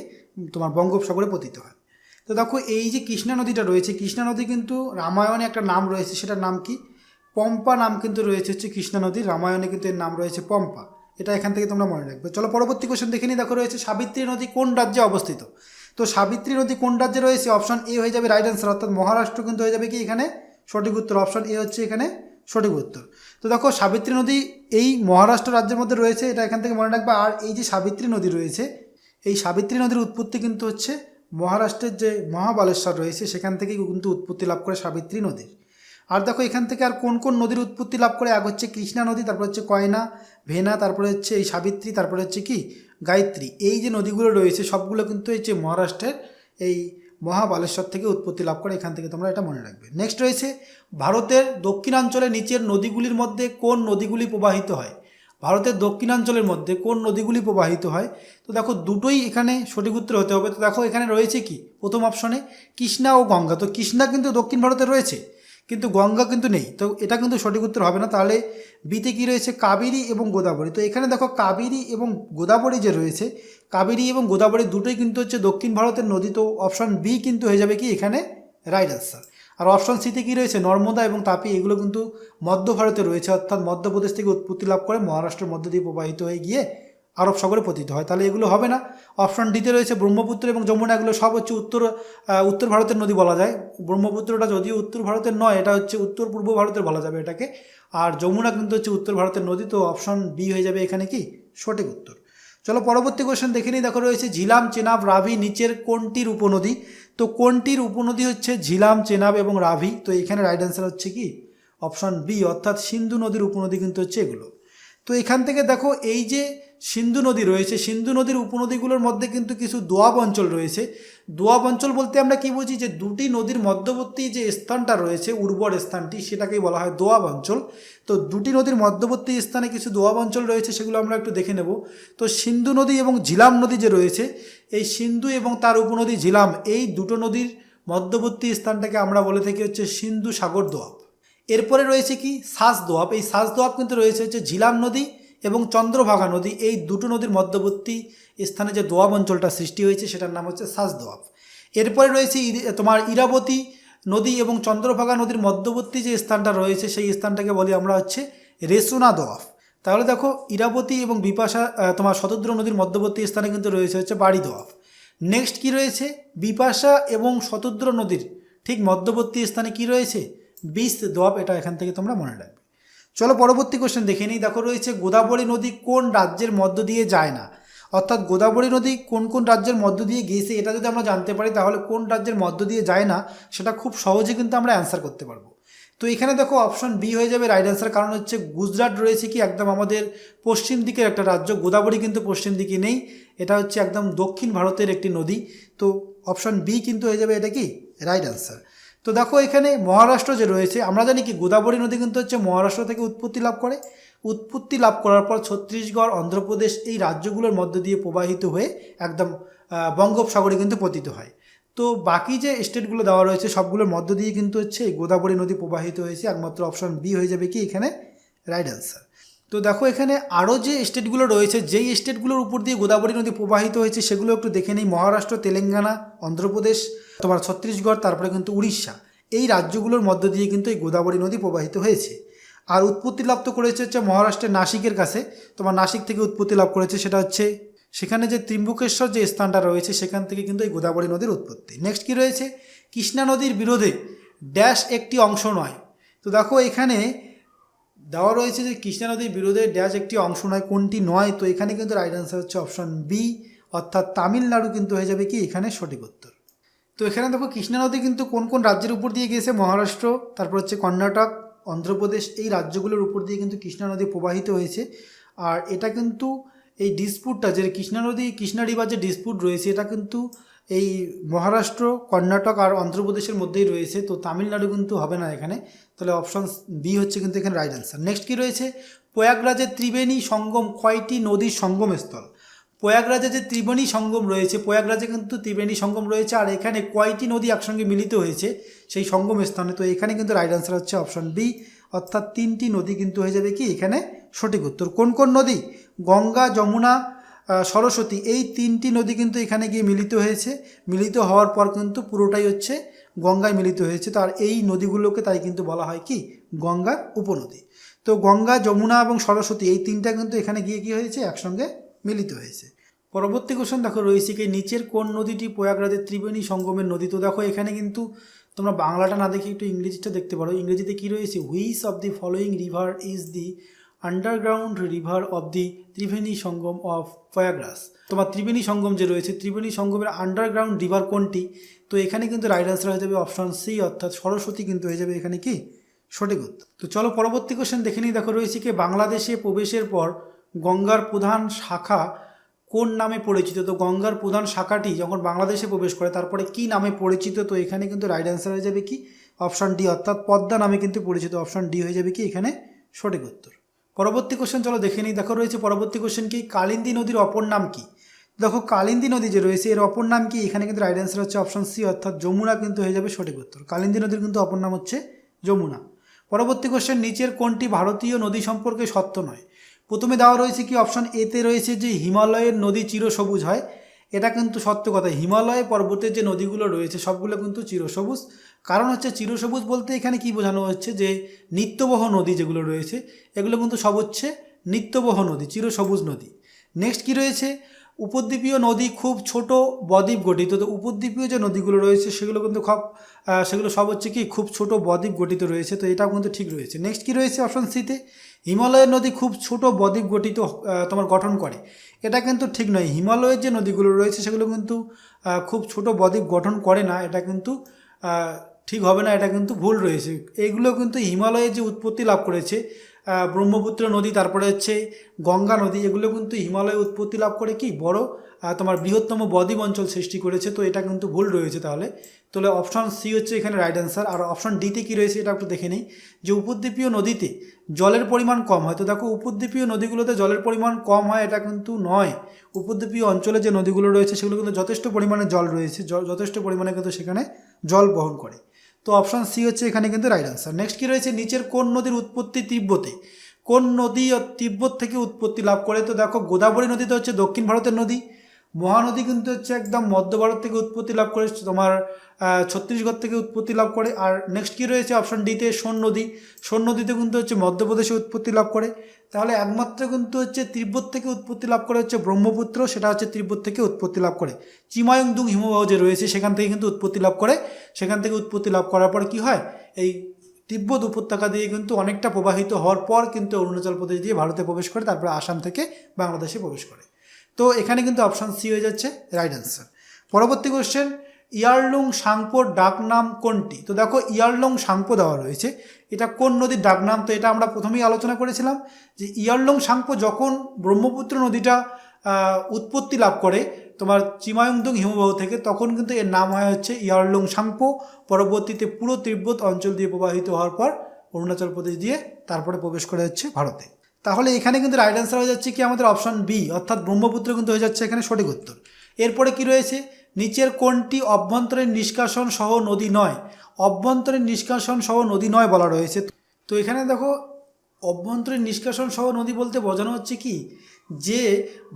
তোমার বঙ্গোপসাগরে পতিত হয়। তো দেখো এই যে কৃষ্ণা নদীটা রয়েছে, কৃষ্ণা নদী কিন্তু রামায়ণে একটা নাম রয়েছে, সেটার নাম কি? পম্পা নাম কিন্তু রয়েছে হচ্ছে কৃষ্ণা নদীর, রামায়ণে কিন্তু এর নাম রয়েছে পম্পা, এটা এখান থেকে তোমরা মনে রাখবে। চলো পরবর্তী কোশ্চেন দেখে নিই। দেখো রয়েছে সাবিত্রী নদী কোন রাজ্যে অবস্থিত? তো সাবিত্রী নদী কোন রাজ্যে রয়েছে? অপশন এ হয়ে যাবে রাইট অ্যান্সার, অর্থাৎ মহারাষ্ট্র কিন্তু হয়ে যাবে কি এখানে সঠিক উত্তর, অপশন এ হচ্ছে এখানে সঠিক উত্তর। তো দেখো সাবিত্রী নদী এই মহারাষ্ট্র রাজ্যের মধ্যে রয়েছে, এটা এখান থেকে মনে রাখবে। আর এই যে সাবিত্রী নদী রয়েছে, এই সাবিত্রী নদীর উৎপত্তি কিন্তু হচ্ছে মহারাষ্ট্রের যে মহাবালেশ্বর রয়েছে সেখান থেকেই কিন্তু উৎপত্তি লাভ করে সাবিত্রী নদীর। আর দেখো এখান থেকে আর কোন কোন নদীর উৎপত্তি লাভ করে? এক হচ্ছে কৃষ্ণা নদী, তারপর হচ্ছে কয়না, ভেনা, তারপরে হচ্ছে এই সাবিত্রী, তারপরে হচ্ছে কি গায়ত্রী। এই যে নদীগুলো রয়েছে সবগুলো কিন্তু এই যে মহারাষ্ট্রের এই মহাবালেশ্বর থেকে উৎপত্তি লাভ করে, এখান থেকে তোমরা এটা মনে রাখবে। নেক্সট রয়েছে ভারতের দক্ষিণাঞ্চলে নিচের নদীগুলির মধ্যে কোন নদীগুলি প্রবাহিত হয়? ভারতের দক্ষিণাঞ্চলের মধ্যে কোন নদীগুলি প্রবাহিত হয়? তো দেখো দুটোই এখানে সঠিক উত্তর হতে হবে। তো দেখো এখানে রয়েছে কি প্রথম অপশনে কৃষ্ণা ও গঙ্গা। তো কৃষ্ণা কিন্তু দক্ষিণ ভারতে রয়েছে, কিন্তু গঙ্গা কিন্তু নেই, তো এটা কিন্তু সঠিক উত্তর হবে না। তাহলে বিতে কী রয়েছে? কাবেরী এবং গোদাবরী। তো এখানে দেখো কাবেরী এবং গোদাবরী যে রয়েছে, কাবেরী এবং গোদাবরী দুটোই কিন্তু হচ্ছে দক্ষিণ ভারতের নদী। তো অপশন বি কিন্তু হয়ে যাবে কি এখানে রাইট অ্যান্সার। আর অপশন সিতে কী রয়েছে? নর্মদা এবং তাপি, এগুলো কিন্তু মধ্য ভারতে রয়েছে, অর্থাৎ মধ্যপ্রদেশ থেকে উৎপত্তি লাভ করে মহারাষ্ট্রের মধ্য দিয়ে প্রবাহিত হয়ে গিয়ে আরব সাগরে পতিত হয়। তাহলে এগুলো হবে না। অপশন ডিতে রয়েছে ব্রহ্মপুত্র এবং যমুনা, এগুলো সব হচ্ছে উত্তর ভারতের নদী বলা যায়। ব্রহ্মপুত্রটা যদিও উত্তর ভারতের নয়, এটা হচ্ছে উত্তর পূর্ব ভারতের বলা যাবে এটাকে। আর যমুনা কিন্তু হচ্ছে উত্তর ভারতের নদী। তো অপশন বি হয়ে যাবে এখানে কি সঠিক উত্তর। চলো পরবর্তী কোশ্চেন দেখে নিই। দেখো রয়েছে ঝিলাম, চেনাব, রাভি নিচের কোনটির উপনদী? তো কোনটির উপনদী হচ্ছে ঝিলাম, চেনাব এবং রাভি? তো এখানে রাইট অ্যান্সার হচ্ছে কি অপশন বি, অর্থাৎ সিন্ধু নদীর উপনদী কিন্তু হচ্ছে এগুলো। তো এখান থেকে দেখো এই যে সিন্ধু নদী রয়েছে, সিন্ধু নদীর উপনদীগুলোর মধ্যে কিন্তু কিছু দোয়াব অঞ্চল রয়েছে। দোয়াব অঞ্চল বলতে আমরা কি বুঝি? যে দুটি নদীর মধ্যবর্তী যে স্থানটা রয়েছে, উর্বর স্থানটি, সেটাকেই বলা হয় দোয়াব অঞ্চল। তো দুটি নদীর মধ্যবর্তী স্থানে কিছু দোয়াব অঞ্চল রয়েছে, সেগুলো আমরা একটু দেখে নেব। তো সিন্ধু নদী এবং ঝিলাম নদী যে রয়েছে, এই সিন্ধু এবং তার উপনদী ঝিলাম, এই দুটো নদীর মধ্যবর্তী স্থানটাকে আমরা বলে থাকি হচ্ছে সিন্ধু সাগর দোয়াব। এরপরে রয়েছে কি সাজ দোয়াব। এই সাজ দোয়াব কিন্তু রয়েছে হচ্ছে ঝিলাম নদী এবং চন্দ্রভাগা নদী, এই দুটো নদীর মধ্যবর্তী স্থানে যে দোয়াব অঞ্চলটা সৃষ্টি হয়েছে সেটার নাম হচ্ছে সাজ দোয়াব। এরপরে রয়েছে তোমার ইরাবতী নদী এবং চন্দ্রভাগা নদীর মধ্যবর্তী যে স্থানটা রয়েছে সেই স্থানটাকে বলি আমরা হচ্ছে রেসুনা দোয়াব। তাহলে দেখো ইরাবতী এবং বিপাশা তোমার শতদ্র নদীর মধ্যবর্তী স্থানে কিন্তু রয়েছে হচ্ছে বাড়ি দোয়াব। নেক্সট কি রয়েছে? বিপাশা এবং শতদ্র নদীর ঠিক মধ্যবর্তী স্থানে কি রয়েছে? বিস দোয়াব। এটা এখান থেকে তোমরা মনে রাখবে। চলো পরবর্তী কোশ্চেন দেখে নিই। দেখো রয়েছে গোদাবরী নদী কোন রাজ্যের মধ্য দিয়ে যায় না? অর্থাৎ গোদাবরী নদী কোন কোন রাজ্যের মধ্য দিয়ে গিয়েছে এটা যদি আমরা জানতে পারি তাহলে কোন রাজ্যের মধ্য দিয়ে যায় না সেটা খুব সহজে কিন্তু আমরা অ্যান্সার করতে পারবো। তো এখানে দেখো অপশন বি হয়ে যাবে রাইট অ্যান্সার, কারণ হচ্ছে গুজরাট রয়েছে কি একদম আমাদের পশ্চিম দিকের একটা রাজ্য, গোদাবরী কিন্তু পশ্চিম দিকে নেই, এটা হচ্ছে একদম দক্ষিণ ভারতের একটি নদী। তো অপশন বি কিন্তু হয়ে যাবে এটা কি রাইট অ্যান্সার। তো দেখো এখানে মহারাষ্ট্র যে রয়েছে, আমরা জানি কি গোদাবরী নদী কিন্তু হচ্ছে মহারাষ্ট্র থেকে উৎপত্তি লাভ করে, উৎপত্তি লাভ করার পর ছত্তিশগড়, অন্ধ্রপ্রদেশ এই রাজ্যগুলোর মধ্য দিয়ে প্রবাহিত হয়ে একদম বঙ্গোপসাগরে কিন্তু পতিত হয়। তো বাকি যে স্টেটগুলো দেওয়া রয়েছে সবগুলোর মধ্য দিয়ে কিন্তু হচ্ছে এই গোদাবরী নদী প্রবাহিত হয়েছে, একমাত্র অপশন বি হয়ে যাবে কি এখানে রাইট অ্যান্সার। তো দেখো এখানে আরও যে স্টেটগুলো রয়েছে, যেই স্টেটগুলোর উপর দিয়ে গোদাবরী নদী প্রবাহিত হয়েছে সেগুলো একটু দেখে নিই। মহারাষ্ট্র, তেলেঙ্গানা, অন্ধ্রপ্রদেশ, তোমার ছত্তিশগড়, তারপরে কিন্তু উড়িষ্যা, এই রাজ্যগুলোর মধ্য দিয়ে কিন্তু এই গোদাবরী নদী প্রবাহিত হয়েছে। আর উৎপত্তি লাভ তো করেছে হচ্ছে মহারাষ্ট্রের নাসিকের কাছে, তোমার নাসিক থেকে উৎপত্তি লাভ করেছে, সেটা হচ্ছে সেখানে যে ত্রিম্বকেশ্বর যে স্থানটা রয়েছে সেখান থেকে কিন্তু এই গোদাবরী নদীর উৎপত্তি। নেক্সট কি রয়েছে, কৃষ্ণা নদীর বিরোধে ড্যাশ একটি অংশ নয়। তো দেখো এখানে দেওয়া রয়েছে যে কৃষ্ণা নদীর বিরোধে ড্যাশ একটি অংশ নয়, কোনটি নয়? তো এখানে কিন্তু রাইট অ্যান্সার হচ্ছে অপশন বি, অর্থাৎ তামিলনাড়ু কিন্তু হয়ে যাবে কি এখানে সঠিক উত্তর। তো এখানে দেখো কৃষ্ণা নদী কিন্তু কোন কোন রাজ্যের উপর দিয়ে গিয়েছে, মহারাষ্ট্র, তারপর হচ্ছে কর্ণাটক, অন্ধ্রপ্রদেশ এই রাজ্যগুলোর উপর দিয়ে কিন্তু কৃষ্ণা নদী প্রবাহিত হয়েছে। আর এটা কিন্তু এই ডিসপুটটা যে কৃষ্ণা নদী কৃষ্ণা রিভার যে ডিসপুট রয়েছে এটা কিন্তু এই মহারাষ্ট্র, কর্ণাটক আর অন্ধ্রপ্রদেশের মধ্যেই রয়েছে। তো তামিলনাড়ু কিন্তু হবে না এখানে, তাহলে অপশন বি হচ্ছে কিন্তু এখানে রাইট অ্যান্সার। নেক্সট কি রয়েছে, প্রয়াগরাজের ত্রিবেণী সঙ্গম কয়টি নদীর সঙ্গমস্থল? প্রয়াগরাজে যে ত্রিবেণী সঙ্গম রয়েছে, প্রয়াগরাজে কিন্তু ত্রিবেণী সঙ্গম রয়েছে, আর এখানে কয়টি নদী একসঙ্গে মিলিত হয়েছে সেই সঙ্গম স্থানে? তো এখানে কিন্তু রাইট অ্যান্সার হচ্ছে অপশন বি, অর্থাৎ 3টি নদী কিন্তু হয়ে যাবে কি এখানে সঠিক উত্তর। কোন কোন নদী? গঙ্গা, যমুনা, সরস্বতী, এই 3টি নদী কিন্তু এখানে গিয়ে মিলিত হয়েছে। মিলিত হওয়ার পর কিন্তু পুরোটাই হচ্ছে গঙ্গায় মিলিত হয়েছে। তো আর এই নদীগুলোকে তাই কিন্তু বলা হয় কি গঙ্গার উপনদী। তো গঙ্গা, যমুনা এবং সরস্বতী এই 3টা কিন্তু এখানে গিয়ে কী হয়েছে একসঙ্গে মিলিত হয়েছে। পরবর্তী কোশ্চেন দেখো রয়েছে কি নিচের কোন নদীটি প্রয়াগরাজের ত্রিবেণী সঙ্গমের নদী? তো দেখো এখানে কিন্তু তোমরা বাংলাটা না দেখে একটু ইংরেজিটা দেখতে পারো। ইংরেজিতে কি রয়েছে, which of the following river is the underground river of the Triveni Sangam of Prayagraj? তোমার ত্রিবেণী সঙ্গম যে রয়েছে, ত্রিবেণী সঙ্গমের আন্ডারগ্রাউন্ড রিভার কোনটি? তো এখানে কিন্তু রাইট অ্যান্সার হয়ে যাবে অপশন সি, অর্থাৎ সরস্বতী কিন্তু হয়ে যাবে এখানে কি সঠিক উত্তর। তো চলো পরবর্তী কোশ্চেন দেখে নিই। দেখো রয়েছে কি বাংলাদেশে প্রবেশের পর গঙ্গার প্রধান শাখা কোন নামে পরিচিত? তো গঙ্গার প্রধান শাখাটি যখন বাংলাদেশে প্রবেশ করে তারপরে কি নামে পরিচিত? তো এখানে কিন্তু রাইট অ্যান্সার হয়ে যাবে কি অপশন ডি, অর্থাৎ পদ্মা নামে কিন্তু পরিচিত। অপশন ডি হয়ে যাবে কি এখানে সঠিক উত্তর। পরবর্তী কোশ্চেন চলো দেখে নিই। দেখো রয়েছে পরবর্তী কোশ্চেন কি কালিন্দী নদীর অপর নাম কি? দেখো কালিন্দী নদী যে রয়েছে এর অপর নাম কি? এখানে কিন্তু রাইট অ্যান্সার হচ্ছে অপশন সি, অর্থাৎ যমুনা কিন্তু হয়ে যাবে সঠিক উত্তর। কালিন্দী নদীর কিন্তু অপর নাম হচ্ছে যমুনা। পরবর্তী কোশ্চেন নিচের কোনটি ভারতীয় নদী সম্পর্কে সত্য নয়? প্রথমে দেওয়া রয়েছে কি অপশন এতে রয়েছে যে হিমালয়ের নদী চিরসবুজ হয়, এটা কিন্তু সত্য কথা। হিমালয় পর্বতের যে নদীগুলো রয়েছে সবগুলো কিন্তু চিরসবুজ। কারণ হচ্ছে চিরসবুজ বলতে এখানে কি বোঝানো হচ্ছে যে নিত্যবহ নদী যেগুলো রয়েছে এগুলো কিন্তু সব হচ্ছে নিত্যবহ নদী, চিরসবুজ নদী। নেক্সট কি রয়েছে, উপদ্বীপীয় নদী খুব ছোট বদ্বীপ গঠিত। তো উপদ্বীপীয় যে নদীগুলো রয়েছে সেগুলো কিন্তু সেগুলো সব হচ্ছে কি খুব ছোট বদ্বীপ গঠিত রয়েছে, তো এটাও কিন্তু ঠিক রয়েছে। নেক্সট কি রয়েছে অপশন সিতে, হিমালয়ের নদী খুব ছোট বদ্বীপ গঠিত তোমার গঠন করে, এটা কিন্তু ঠিক নয়। হিমালয়ের যে নদীগুলো রয়েছে সেগুলো কিন্তু খুব ছোট বদ্বীপ গঠন করে না, এটা কিন্তু ঠিক হবে না, এটা কিন্তু ভুল রয়েছে। এইগুলো কিন্তু হিমালয়ের যে উৎপত্তি লাভ করেছে ব্রহ্মপুত্র নদী, তারপরে হচ্ছে গঙ্গা নদী, এগুলো কিন্তু হিমালয়ে উৎপত্তি লাভ করে কি বড় তোমার বৃহত্তম বদ্বীপ অঞ্চল সৃষ্টি করেছে, তো এটা কিন্তু ভুল রয়েছে। তাহলে অপশন সি হচ্ছে এখানে রাইট অ্যান্সার। আর অপশন ডিতে কী রয়েছে এটা একটু দেখে নিই, যে উপদ্বীপীয় নদীতে জলের পরিমাণ কম হয়। তো দেখো উপদ্বীপীয় নদীগুলোতে জলের পরিমাণ কম হয় এটা কিন্তু নয়, উপদ্বীপীয় অঞ্চলে যে নদীগুলো রয়েছে সেগুলো কিন্তু যথেষ্ট পরিমাণে জল রয়েছে, যথেষ্ট পরিমাণে কিন্তু সেখানে জল বহন করে। তো অপশন সি হচ্ছে এখানে কিন্তু রাইট অ্যান্সার। নেক্সট কী রয়েছে, নিচের কোন নদীর উৎপত্তি তিব্বতে? কোন নদী তিব্বত থেকে উৎপত্তি লাভ করে? তো দেখো গোদাবরী নদী তো হচ্ছে দক্ষিণ ভারতের নদী, মহানদী কিন্তু হচ্ছে একদম মধ্য ভারত থেকে উৎপত্তি লাভ করে, তোমার ছত্তিশগড় থেকে উৎপত্তি লাভ করে। আর নেক্সট কী রয়েছে অপশন ডিতে, সোন নদী, সোন নদীতে কিন্তু হচ্ছে মধ্যপ্রদেশে উৎপত্তি লাভ করে। তাহলে একমাত্র কিন্তু হচ্ছে তিব্বত থেকে উৎপত্তি লাভ করে হচ্ছে ব্রহ্মপুত্র, সেটা হচ্ছে তিব্বত থেকে উৎপত্তি লাভ করে। চিমায়ংদুং হিমবাহ যে রয়েছে সেখান থেকে কিন্তু উৎপত্তি লাভ করে, সেখান থেকে উৎপত্তি লাভ করার পর কি হয়, এই তিব্বত উপত্যকা দিয়ে কিন্তু অনেকটা প্রবাহিত হওয়ার পর কিন্তু অরুণাচল প্রদেশ দিয়ে ভারতে প্রবেশ করে, তারপরে আসাম থেকে বাংলাদেশে প্রবেশ করে। তো এখানে কিন্তু অপশান সি হয়ে যাচ্ছে রাইট অ্যান্সার। পরবর্তী কোশ্চেন, ইয়ারলুং সাংপোর ডাকনাম কোনটি? তো দেখো ইয়ারলুং সাংপো দেওয়া রয়েছে, এটা কোন নদীর ডাকনাম? তো এটা আমরা প্রথমেই আলোচনা করেছিলাম যে ইয়ারলুং সাংপো যখন ব্রহ্মপুত্র নদীটা উৎপত্তি লাভ করে তোমার চিমায়ুংদুং হিমবাহ থেকে, তখন কিন্তু এর নাম হয় হচ্ছে ইয়ারলুং সাংপো। পরবর্তীতে পুরো তিব্বত অঞ্চল দিয়ে প্রবাহিত হওয়ার পর অরুণাচল প্রদেশ দিয়ে তারপরে প্রবেশ করে হচ্ছে ভারতে। তাহলে এখানে কিন্তু রাইট অ্যান্সার হয়ে যাচ্ছে কি আমাদের অপশান বি, অর্থাৎ ব্রহ্মপুত্র কিন্তু হয়ে যাচ্ছে এখানে সঠিক উত্তর। এরপরে কি রয়েছে, নিচের কোনটি অভ্যন্তরীণ নিষ্কাশন সহ নদী নয়? অভ্যন্তরীণ নিষ্কাশন সহ নদী নয় বলা রয়েছে। তো এখানে দেখো অভ্যন্তরীণ নিষ্কাশন সহ নদী বলতে বোঝানো হচ্ছে কি, যে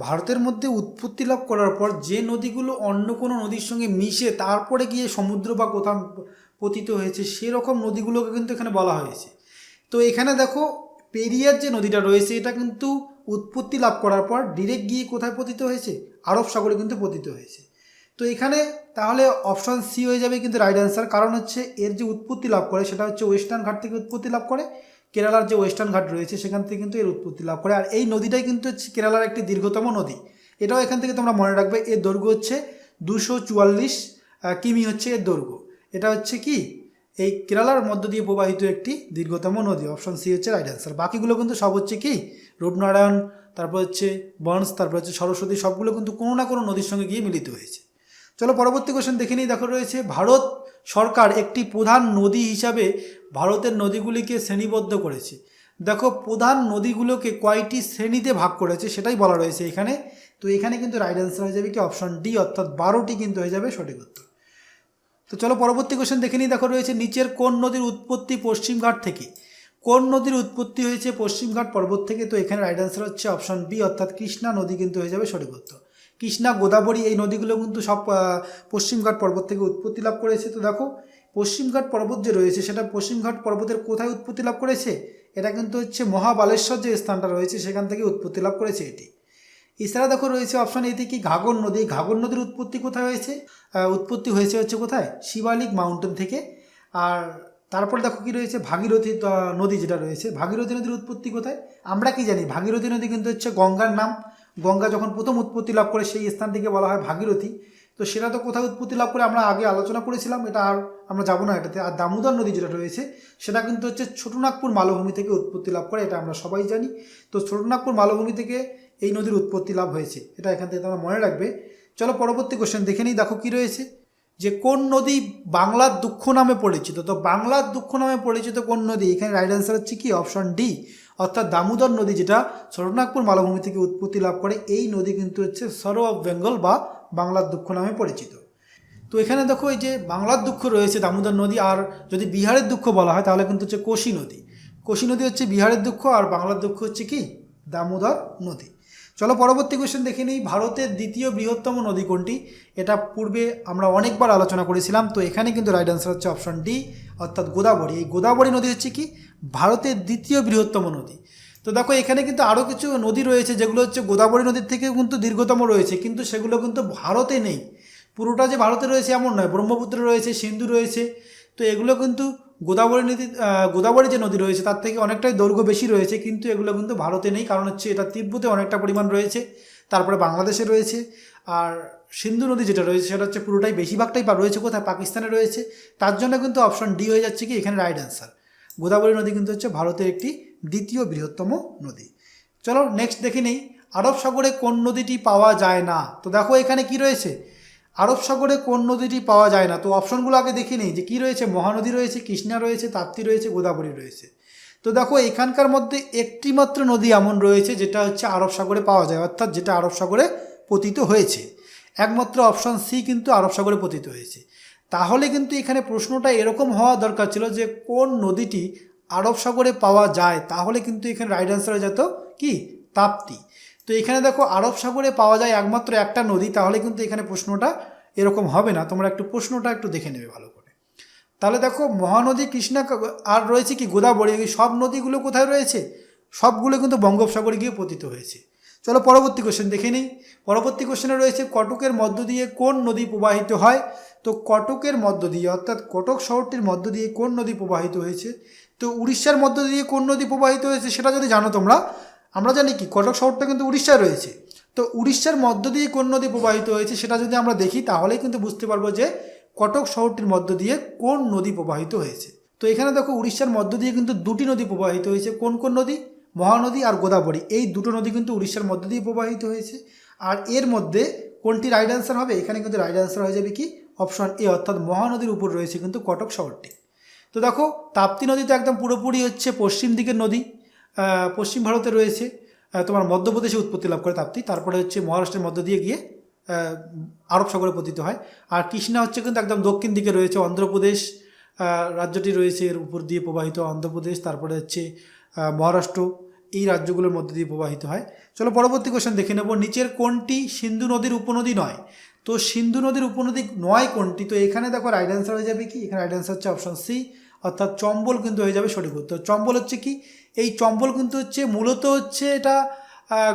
ভারতের মধ্যে উৎপত্তি লাভ করার পর যে নদীগুলো অন্য কোনো নদীর সঙ্গে মিশে তারপরে গিয়ে সমুদ্র বা কোথাও পতিত হয়েছে, সেরকম নদীগুলোকে কিন্তু এখানে বলা হয়েছে। তো এখানে দেখো পেরিয়ার যে নদীটা রয়েছে এটা কিন্তু উৎপত্তি লাভ করার পর ডিরেক্ট গিয়ে কোথায় পতিত হয়েছে? আরব সাগরে কিন্তু পতিত হয়েছে। তো এখানে তাহলে অপশান সি হয়ে যাবে কিন্তু রাইট অ্যান্সার। কারণ হচ্ছে এর যে উৎপত্তি লাভ করে সেটা হচ্ছে ওয়েস্টার্ন ঘাট থেকে উৎপত্তি লাভ করে, কেরালার যে ওয়েস্টার্ন ঘাট রয়েছে সেখান থেকে কিন্তু এর উৎপত্তি লাভ করে। আর এই নদীটাই কিন্তু হচ্ছে কেরালার একটি দীর্ঘতম নদী। এটাও এখান থেকে তোমরা মনে রাখবে, এর দৈর্ঘ্য হচ্ছে 244 কিমি হচ্ছে এর দৈর্ঘ্য। এটা হচ্ছে কি এই কেরালার মধ্য দিয়ে প্রবাহিত একটি দীর্ঘতম নদী। অপশান সি হচ্ছে রাইট অ্যান্সার। বাকিগুলো কিন্তু সব হচ্ছে কি রূপনারায়ণ, তারপর হচ্ছে বনস, তারপর হচ্ছে সরস্বতী, সবগুলো কিন্তু কোনো না কোনো নদীর সঙ্গে গিয়ে মিলিত হয়েছে। চলো পরবর্তী কোশ্চেন দেখে নিই। দেখো রয়েছে, ভারত সরকার একটি প্রধান নদী হিসাবে ভারতের নদীগুলিকে শ্রেণীবদ্ধ করেছে। দেখো প্রধান নদীগুলোকে কয়টি শ্রেণীতে ভাগ করেছে সেটাই বলা রয়েছে এখানে। তো এখানে কিন্তু রাইট অ্যান্সার হয়ে যাবে কি অপশান ডি, অর্থাৎ 12টি কিন্তু হয়ে যাবে সঠিক উত্তর। তো চলো পরবর্তী কোশ্চেন দেখে নিই। দেখো রয়েছে, নিচের কোন নদীর উৎপত্তি পশ্চিমঘাট থেকে? কোন নদীর উৎপত্তি হয়েছে পশ্চিমঘাট পর্বত থেকে? তো এখানে রাইট অ্যান্সার হচ্ছে অপশান বি, অর্থাৎ কৃষ্ণা নদী কিন্তু হয়ে যাবে সঠিক উত্তর। কৃষ্ণা, গোদাবরী এই নদীগুলো কিন্তু সব পশ্চিমঘাট পর্বত থেকে উৎপত্তি লাভ করেছে। তো দেখো পশ্চিমঘাট পর্বত যে রয়েছে সেটা পশ্চিমঘাট পর্বতের কোথায় উৎপত্তি লাভ করেছে? এটা কিন্তু হচ্ছে মহাবালেশ্বর যে স্থানটা রয়েছে সেখান থেকে উৎপত্তি লাভ করেছে এটি। এছাড়া দেখো রয়েছে অপশান এতে কি ঘাঘর নদী। ঘাঘর নদীর উৎপত্তি কোথায় হয়েছে? উৎপত্তি হয়েছে হচ্ছে কোথায়? শিবালিক মাউন্টেন থেকে। আর তারপর দেখো কি রয়েছে, ভাগীরথী নদী যেটা রয়েছে, ভাগীরথী নদীর উৎপত্তি কোথায়? আমরা কি জানি ভাগীরথী নদী কিন্তু হচ্ছে গঙ্গার নাম। গঙ্গা যখন প্রথম উৎপত্তি লাভ করে সেই স্থানটিকে বলা হয় ভাগীরথী। তো সেটা তো কোথায় উৎপত্তি লাভ করে আমরা আগে আলোচনা করেছিলাম, এটা আর আমরা যাবো না এটাতে। আর দামোদর নদী যেটা রয়েছে সেটা কিন্তু হচ্ছে ছোটনাগপুর মালভূমি থেকে উৎপত্তি লাভ করে, এটা আমরা সবাই জানি। তো ছোটনাগপুর মালভূমি থেকে এই নদীর উৎপত্তি লাভ হয়েছে, এটা এখান থেকে তোমরা মনে রাখবে। চলো পরবর্তী কোশ্চেন দেখে নিই। দেখো কি রয়েছে, যে কোন নদী বাংলার দুঃখ নামে পরিচিত? তো বাংলার দুঃখ নামে পরিচিত কোন নদী? এখানে রাইট অ্যান্সার হচ্ছে কি অপশান ডি, অর্থাৎ দামোদর নদী, যেটা ছোটনাগপুর মালভূমি থেকে উৎপত্তি লাভ করে। এই নদী কিন্তু হচ্ছে সরো অফ বেঙ্গল বা বাংলার দুঃখ নামে পরিচিত। তো এখানে দেখো এই যে বাংলার দুঃখ রয়েছে দামোদর নদী, আর যদি বিহারের দুঃখ বলা হয় তাহলে কিন্তু হচ্ছে কোশি নদী। কোশি নদী হচ্ছে বিহারের দুঃখ, আর বাংলার দুঃখ হচ্ছে কি দামোদর নদী। চলো পরবর্তী কোশ্চেন দেখে নিই। ভারতের দ্বিতীয় বৃহত্তম নদী কোনটি? এটা পূর্বে আমরা অনেকবার আলোচনা করেছিলাম। তো এখানে কিন্তু রাইট অ্যান্সার হচ্ছে অপশান ডি, অর্থাৎ গোদাবরী। এই গোদাবরী নদী হচ্ছে কি ভারতের দ্বিতীয় বৃহত্তম নদী। তো দেখো এখানে কিন্তু আরও কিছু নদী রয়েছে যেগুলো হচ্ছে গোদাবরী নদীর থেকে কিন্তু দীর্ঘতম রয়েছে, কিন্তু সেগুলো কিন্তু ভারতে নেই। পুরোটা যে ভারতে রয়েছে এমন নয়, ব্রহ্মপুত্র রয়েছে, সিন্ধু রয়েছে। তো এগুলো কিন্তু গোদাবরী যে নদী রয়েছে তার থেকে অনেকটাই দৈর্ঘ্য বেশি রয়েছে, কিন্তু এগুলো কিন্তু ভারতে নেই। কারণ হচ্ছে এটা তিব্বতে অনেকটা পরিমাণ রয়েছে, তারপরে বাংলাদেশে রয়েছে। আর সিন্ধু নদী যেটা রয়েছে সেটা হচ্ছে পুরোটাই বেশিরভাগটাই রয়েছে কোথায়? পাকিস্তানে রয়েছে। তার জন্য কিন্তু অপশান ডি হয়ে যাচ্ছে কি এখানে রাইট অ্যান্সার। গোদাবরী নদী কিন্তু হচ্ছে ভারতের একটি দ্বিতীয় বৃহত্তম নদী। চলো নেক্সট দেখে নেই, আরব সাগরে কোন নদীটি পাওয়া যায় না? তো দেখো এখানে কি রয়েছে, আরব সাগরে কোন নদীটি পাওয়া যায় না। তো অপশনগুলো আগে দেখে নিই যে কী রয়েছে। মহানদী রয়েছে, কৃষ্ণা রয়েছে, তাপ্তি রয়েছে, গোদাবরী রয়েছে। তো দেখো এখানকার মধ্যে একটি মাত্র নদী এমন রয়েছে যেটা হচ্ছে আরব সাগরে পাওয়া যায়, অর্থাৎ যেটা আরব সাগরে পতিত হয়েছে। একমাত্র অপশন সি কিন্তু আরব সাগরে পতিত হয়েছে। তাহলে কিন্তু এখানে প্রশ্নটা এরকম হওয়া দরকার ছিল যে কোন নদীটি আরব সাগরে পাওয়া যায়, তাহলে কিন্তু এখানে রাইট অ্যান্সার হয়ে যেত কি তাপ্তি। তো এখানে দেখো আরব সাগরে পাওয়া যায় একমাত্র একটা নদী, তাহলে কিন্তু এখানে প্রশ্নটা এরকম হবে না। তোমরা একটু প্রশ্নটা একটু দেখে নেবে ভালো করে। তাহলে দেখো মহানদী, কৃষ্ণা আর রয়েছে কি গোদাবরী, এই সব নদীগুলো কোথায় রয়েছে? সবগুলো কিন্তু বঙ্গোপসাগরে গিয়ে পতিত হয়েছে। চলো পরবর্তী কোশ্চেন দেখে নিই। পরবর্তী কোশ্চেনে রয়েছে কটকের মধ্য দিয়ে কোন নদী প্রবাহিত হয়? তো কটকের মধ্য দিয়ে, অর্থাৎ কটক শহরটির মধ্য দিয়ে কোন নদী প্রবাহিত হয়েছে? তো উড়িষ্যার মধ্য দিয়ে কোন নদী প্রবাহিত হয়েছে সেটা যদি জানো তোমরা, আমরা জানি কি কটক শহরটা কিন্তু উড়িষ্যায় রয়েছে। তো উড়িষ্যার মধ্য দিয়ে কোন নদী প্রবাহিত হয়েছে সেটা যদি আমরা দেখি তাহলেই কিন্তু বুঝতে পারবো যে কটক শহরটির মধ্য দিয়ে কোন নদী প্রবাহিত হয়েছে। তো এখানে দেখো উড়িষ্যার মধ্য দিয়ে কিন্তু দুটি নদী প্রবাহিত হয়েছে। কোন কোন নদী? মহানদী আর গোদাবরী, এই দুটো নদী কিন্তু উড়িষ্যার মধ্য দিয়ে প্রবাহিত হয়েছে। আর এর মধ্যে কোনটি রাইট অ্যান্সার হবে? এখানে কিন্তু রাইট অ্যান্সার হয়ে যাবে কি অপশন এ, অর্থাৎ মহানদীর উপর রয়েছে কিন্তু কটক শহরটি। তো দেখো তাপ্তি নদী তো একদম পুরোপুরি হচ্ছে পশ্চিম দিকের নদী, পশ্চিম ভারতে রয়েছে, তোমার মধ্যপ্রদেশে উৎপত্তি লাভ করে তাপ্তি, তারপরে হচ্ছে মহারাষ্ট্রের মধ্য দিয়ে গিয়ে আরব সাগরে পতিত হয়। আর কৃষ্ণা হচ্ছে কিন্তু একদম দক্ষিণ দিকে রয়েছে, অন্ধ্রপ্রদেশ রাজ্যটি রয়েছে এর উপর দিয়ে প্রবাহিত, অন্ধ্রপ্রদেশ, তারপরে হচ্ছে মহারাষ্ট্র, এই রাজ্যগুলোর মধ্যে দিয়ে প্রবাহিত হয়। চলো পরবর্তী কোশ্চেন দেখে নেব, নিচের কোনটি সিন্ধু নদীর উপনদী নয়? তো সিন্ধু নদীর উপনদী নয় কোনটি? তো এখানে দেখো রাইট অ্যান্সার হয়ে যাবে কি, এখানে রাইট অ্যান্সার হচ্ছে অপশন সি, অর্থাৎ চম্বল কিন্তু হয়ে যাবে সঠিক উত্তর। চম্বল হচ্ছে কি, এই চম্বল কিন্তু হচ্ছে মূলত হচ্ছে এটা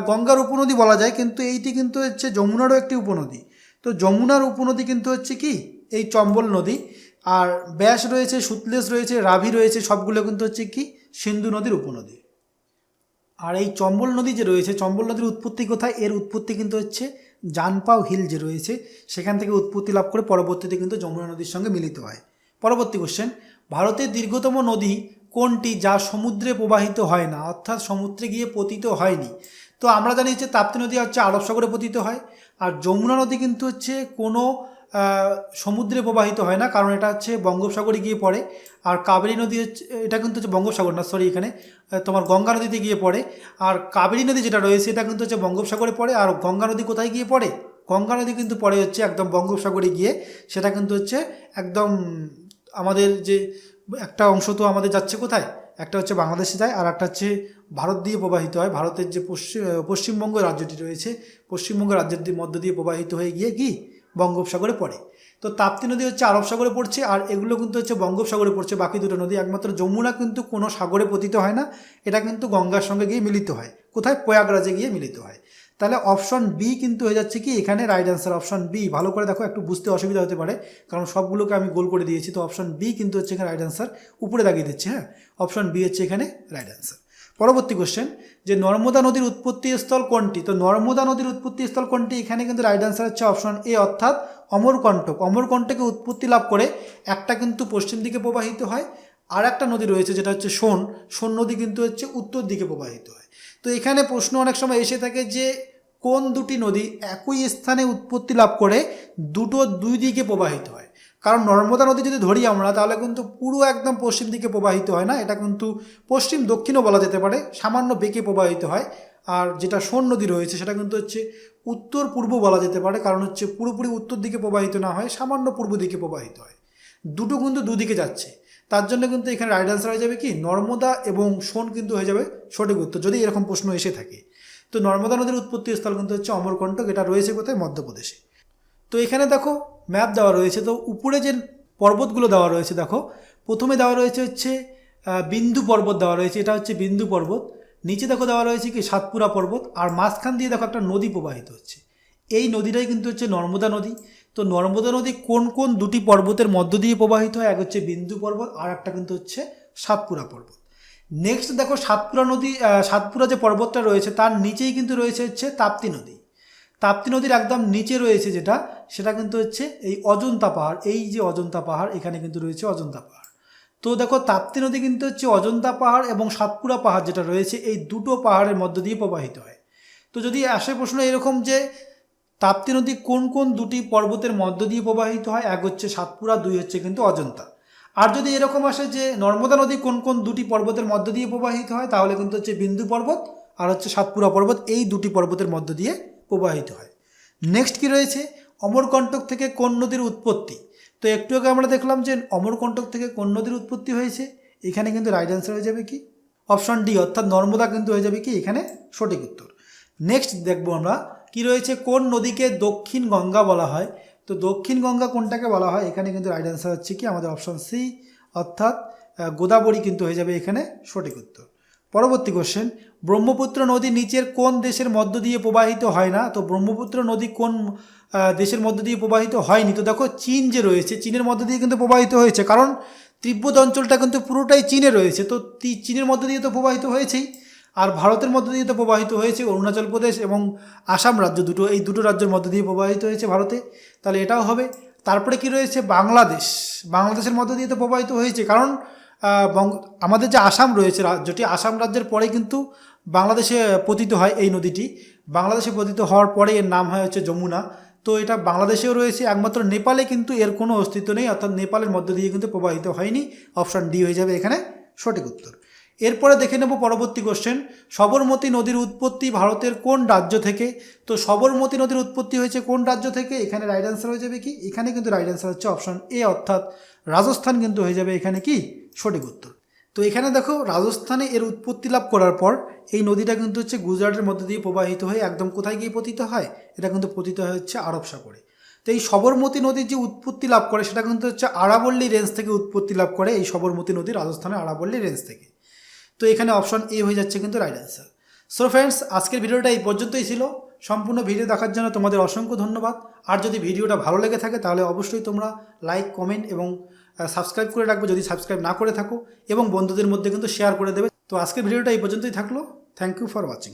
গঙ্গার উপনদী বলা যায়, কিন্তু এইটি কিন্তু হচ্ছে যমুনারও একটি উপনদী। তো যমুনার উপনদী কিন্তু হচ্ছে কি এই চম্বল নদী। আর ব্যাস রয়েছে, সুতলেজ রয়েছে, রাভি রয়েছে, সবগুলো কিন্তু হচ্ছে কি সিন্ধু নদীর উপনদী। আর এই চম্বল নদী যে রয়েছে, চম্বল নদীর উৎপত্তি কোথায়? এর উৎপত্তি কিন্তু হচ্ছে জানপাও হিল যে রয়েছে সেখান থেকে উৎপত্তি লাভ করে পরবর্তীতে কিন্তু যমুনা নদীর সঙ্গে মিলিত হয়। পরবর্তী কোশ্চেন, ভারতের দীর্ঘতম নদী কোনটি যা সমুদ্রে প্রবাহিত হয় না, অর্থাৎ সমুদ্রে গিয়ে পতিত হয়নি? তো আমরা জানি যে তাপ্তি নদী হচ্ছে আরব সাগরে পতিত হয়, আর যমুনা নদী কিন্তু হচ্ছে কোনো সমুদ্রে প্রবাহিত হয় না, কারণ এটা হচ্ছে বঙ্গোপসাগরে গিয়ে পড়ে। আর কাবেরী নদী হচ্ছে, এটা কিন্তু হচ্ছে বঙ্গোপসাগর না, সরি, এখানে তোমার গঙ্গা নদীতে গিয়ে পড়ে। আর কাবেরী নদী যেটা রয়েছে এটা কিন্তু হচ্ছে বঙ্গোপসাগরে পড়ে। আর গঙ্গা নদী কোথায় গিয়ে পড়ে? গঙ্গা নদী কিন্তু পড়ে হচ্ছে একদম বঙ্গোপসাগরে গিয়ে, সেটা কিন্তু হচ্ছে একদম আমাদের যে একটা অংশ তো আমাদের যাচ্ছে কোথায়, একটা হচ্ছে বাংলাদেশে যায় আর একটা হচ্ছে ভারত দিয়ে প্রবাহিত হয়। ভারতের যে পশ্চিমবঙ্গ রাজ্যটি রয়েছে, পশ্চিমবঙ্গ রাজ্যের মধ্য দিয়ে প্রবাহিত হয়ে গিয়ে কি বঙ্গোপসাগরে পড়ে। তো তাপ্তি নদী হচ্ছে আরব সাগরে পড়ছে, আর এগুলো কিন্তু হচ্ছে বঙ্গোপসাগরে পড়ছে বাকি দুটো নদী। একমাত্র যমুনা কিন্তু কোনো সাগরে পতিত হয় না, এটা কিন্তু গঙ্গার সঙ্গে গিয়ে মিলিত হয়। কোথায়? প্রয়াগরাজে গিয়ে মিলিত হয়। তাহলে অপশন বি কিন্তু হয়ে যাচ্ছে কি এখানে রাইট অ্যান্সার, অপশন বি। ভালো করে দেখো, একটু বুঝতে অসুবিধা হতে পারে কারণ সবগুলোকে আমি গোল করে দিয়েছি। তো অপশন বি কিন্তু হচ্ছে এখানে রাইট অ্যান্সার, উপরে দাগিয়ে দিচ্ছে, হ্যাঁ, অপশন বি হচ্ছে এখানে রাইট অ্যান্সার। পরবর্তী কোশ্চেন, যে নর্মদা নদীর উৎপত্তি স্থল কোনটি? তো নর্মদা নদীর উৎপত্তি স্থল কোনটি? এখানে কিন্তু রাইট অ্যান্সার হচ্ছে অপশন এ, অর্থাৎ অমরকণ্টক। অমরকণ্টকে উৎপত্তি লাভ করে একটা কিন্তু পশ্চিম দিকে প্রবাহিত হয়, আর একটা নদী রয়েছে যেটা হচ্ছে সোন। সোন নদী কিন্তু হচ্ছে উত্তর দিকে প্রবাহিত হয়। তো এখানে প্রশ্ন অনেক সময় এসে থাকে যে কোন দুটি নদী একই স্থানে উৎপত্তি লাভ করে দুই দিকে প্রবাহিত হয়। কারণ নর্মদা নদী যদি ধরি আমরা তাহলে কিন্তু পুরো একদম পশ্চিম দিকে প্রবাহিত হয় না, এটা কিন্তু পশ্চিম দক্ষিণও বলা যেতে পারে, সামান্য বেঁকে প্রবাহিত হয়। আর যেটা সোন নদী রয়েছে সেটা কিন্তু হচ্ছে উত্তর পূর্ব বলা যেতে পারে, কারণ হচ্ছে পুরোপুরি উত্তর দিকে প্রবাহিত না হয়, সামান্য পূর্ব দিকে প্রবাহিত হয়। দুটো কিন্তু দুদিকে যাচ্ছে, তার জন্য কিন্তু এখানে রাইট অ্যান্সার হয়ে যাবে কি নর্মদা এবং সোন কিন্তু হয়ে যাবে সঠিক উত্তর, যদি এরকম প্রশ্ন এসে থাকে। তো নর্মদা নদীর উৎপত্তি স্থল কিন্তু হচ্ছে অমরকণ্টক, এটা রয়েছে কোথায়? মধ্যপ্রদেশে। তো এখানে দেখো ম্যাপ দেওয়া রয়েছে, তো উপরে যে পর্বতগুলো দেওয়া রয়েছে দেখো, প্রথমে দেওয়া রয়েছে হচ্ছে বিন্দু পর্বত দেওয়া রয়েছে, এটা হচ্ছে বিন্দু পর্বত। নিচে দেখো দেওয়া রয়েছে কি সাতপুরা পর্বত, আর মাঝখান দিয়ে দেখো একটা নদী প্রবাহিত হচ্ছে, এই নদীটাই কিন্তু হচ্ছে নর্মদা নদী। তো নর্মদা নদী কোন কোন দুটি পর্বতের মধ্য দিয়ে প্রবাহিত হয়? এক হচ্ছে বিন্দু পর্বত, আর একটা কিন্তু হচ্ছে সাতপুরা পর্বত। নেক্সট দেখো সাতপুরা নদী, সাতপুরা যে পর্বতটা রয়েছে তার নিচেই কিন্তু রয়েছে হচ্ছে তাপ্তি নদী। তাপ্তি নদীর একদম নিচে রয়েছে যেটা, সেটা কিন্তু হচ্ছে এই অজন্তা পাহাড়। এই যে অজন্তা পাহাড়, এখানে কিন্তু রয়েছে অজন্তা পাহাড়। তো দেখো তাপ্তি নদী কিন্তু হচ্ছে অজন্তা পাহাড় এবং সাতপুরা পাহাড় যেটা রয়েছে এই দুটো পাহাড়ের মধ্য দিয়ে প্রবাহিত হয়। তো যদি আসে প্রশ্ন এরকম যে তাপ্তি নদী কোন কোন দুটি পর্বতের মধ্য দিয়ে প্রবাহিত হয়, এক হচ্ছে সাতপুরা, দুই হচ্ছে কিন্তু অজন্তা। আর যদি এরকম আসে যে নর্মদা নদী কোন কোন দুটি পর্বতের মধ্য দিয়ে প্রবাহিত হয়, তাহলে কিন্তু হচ্ছে বিন্দু পর্বত আর হচ্ছে সাতপুরা পর্বত, এই দুটি পর্বতের মধ্য দিয়ে প্রবাহিত হয়। নেক্সট কি রয়েছে, অমরকণ্টক থেকে কোন নদীর উৎপত্তি? তো একটু আগে আমরা দেখলাম যে অমরকণ্টক থেকে কোন নদীর উৎপত্তি হয়েছে, এখানে কিন্তু রাইট অ্যান্সার হয়ে যাবে কি অপশন ডি, অর্থাৎ নর্মদা কিন্তু হয়ে যাবে কি এখানে সঠিক উত্তর। নেক্সট দেখবো আমরা কি রয়েছে, কোন নদীকে দক্ষিণ গঙ্গা বলা হয়? তো দক্ষিণ গঙ্গা কোনটাকে বলা হয়? এখানে কিন্তু রাইট অ্যান্সার হচ্ছে কি আমাদের অপশন সি, অর্থাৎ গোদাবরী কিন্তু হয়ে যাবে এখানে সঠিক উত্তর। পরবর্তী কোশ্চেন, ব্রহ্মপুত্র নদী নিচের কোন দেশের মধ্য দিয়ে প্রবাহিত হয় না? তো ব্রহ্মপুত্র নদী কোন দেশের মধ্য দিয়ে প্রবাহিত হয়নি? তো দেখো চীন যে রয়েছে, চীনের মধ্য দিয়ে কিন্তু প্রবাহিত হয়েছে, কারণ তিব্বত অঞ্চলটা কিন্তু পুরোটাই চীনে রয়েছে, তো চীনের মধ্য দিয়ে তো প্রবাহিত হয়েছেই। আর ভারতের মধ্য দিয়ে তো প্রবাহিত হয়েছে অরুণাচল প্রদেশ এবং আসাম রাজ্য, এই দুটো রাজ্যের মধ্য দিয়ে প্রবাহিত হয়েছে ভারতে, তাহলে এটাও হবে। তারপরে কি রয়েছে বাংলাদেশের মধ্য দিয়ে তো প্রবাহিত হয়েছে, কারণ আমাদের যে আসাম রয়েছে রাজ্যটি, আসাম রাজ্যের পরে কিন্তু বাংলাদেশে পতিত হয় এই নদীটি। বাংলাদেশে পতিত হওয়ার পরে এর নাম হয় হচ্ছে যমুনা। তো এটা বাংলাদেশেও রয়েছে, একমাত্র নেপালে কিন্তু এর কোনো অস্তিত্ব নেই, অর্থাৎ নেপালের মধ্য দিয়ে কিন্তু প্রবাহিত হয়নি। অপশান ডি হয়ে যাবে এখানে সঠিক উত্তর। এরপরে দেখে নেব পরবর্তী কোশ্চেন, সবরমতী নদীর উৎপত্তি ভারতের কোন রাজ্য থেকে? তো সবরমতী নদীর উৎপত্তি হয়েছে কোন রাজ্য থেকে? এখানে রাইট অ্যান্সার হয়ে যাবে কি? এখানে কিন্তু রাইট অ্যান্সার হচ্ছে অপশান এ, অর্থাৎ রাজস্থান কিন্তু হয়ে যাবে এখানে কি সঠিক উত্তর। তো এখানে দেখো রাজস্থানে এর উৎপত্তি লাভ করার পর এই নদীটা কিন্তু হচ্ছে গুজরাটের মধ্যে দিয়ে প্রবাহিত হয়ে একদম কোথায় গিয়ে পতিত হয়? এটা কিন্তু পতিত হয় হচ্ছে আরব সাগরে। তো এই সবরমতী নদীর যে উৎপত্তি লাভ করে সেটা কিন্তু হচ্ছে আরাবল্লী রেঞ্জ থেকে উৎপত্তি লাভ করে, এই সবরমতী নদী রাজস্থানের আরাবল্লী রেঞ্জ থেকে। তো এখানে অপশন এ হয়ে যাচ্ছে কিন্তু রাইট অ্যান্সার। সো ফ্রেন্ডস, আজকের ভিডিওটা এই পর্যন্তই ছিল। সম্পূর্ণ ভিডিও দেখার জন্য তোমাদের অসংখ্য ধন্যবাদ। আর যদি ভিডিওটা ভালো লেগে থাকে তাহলে অবশ্যই তোমরা লাইক, কমেন্ট এবং সাবস্ক্রাইব করে রাখবে যদি সাবস্ক্রাইব না করে থাকো, এবং বন্ধুদের মধ্যে কিন্তু শেয়ার করে দেবে। তো আজকের ভিডিওটা এই পর্যন্তই থাকলো। Thank you for watching.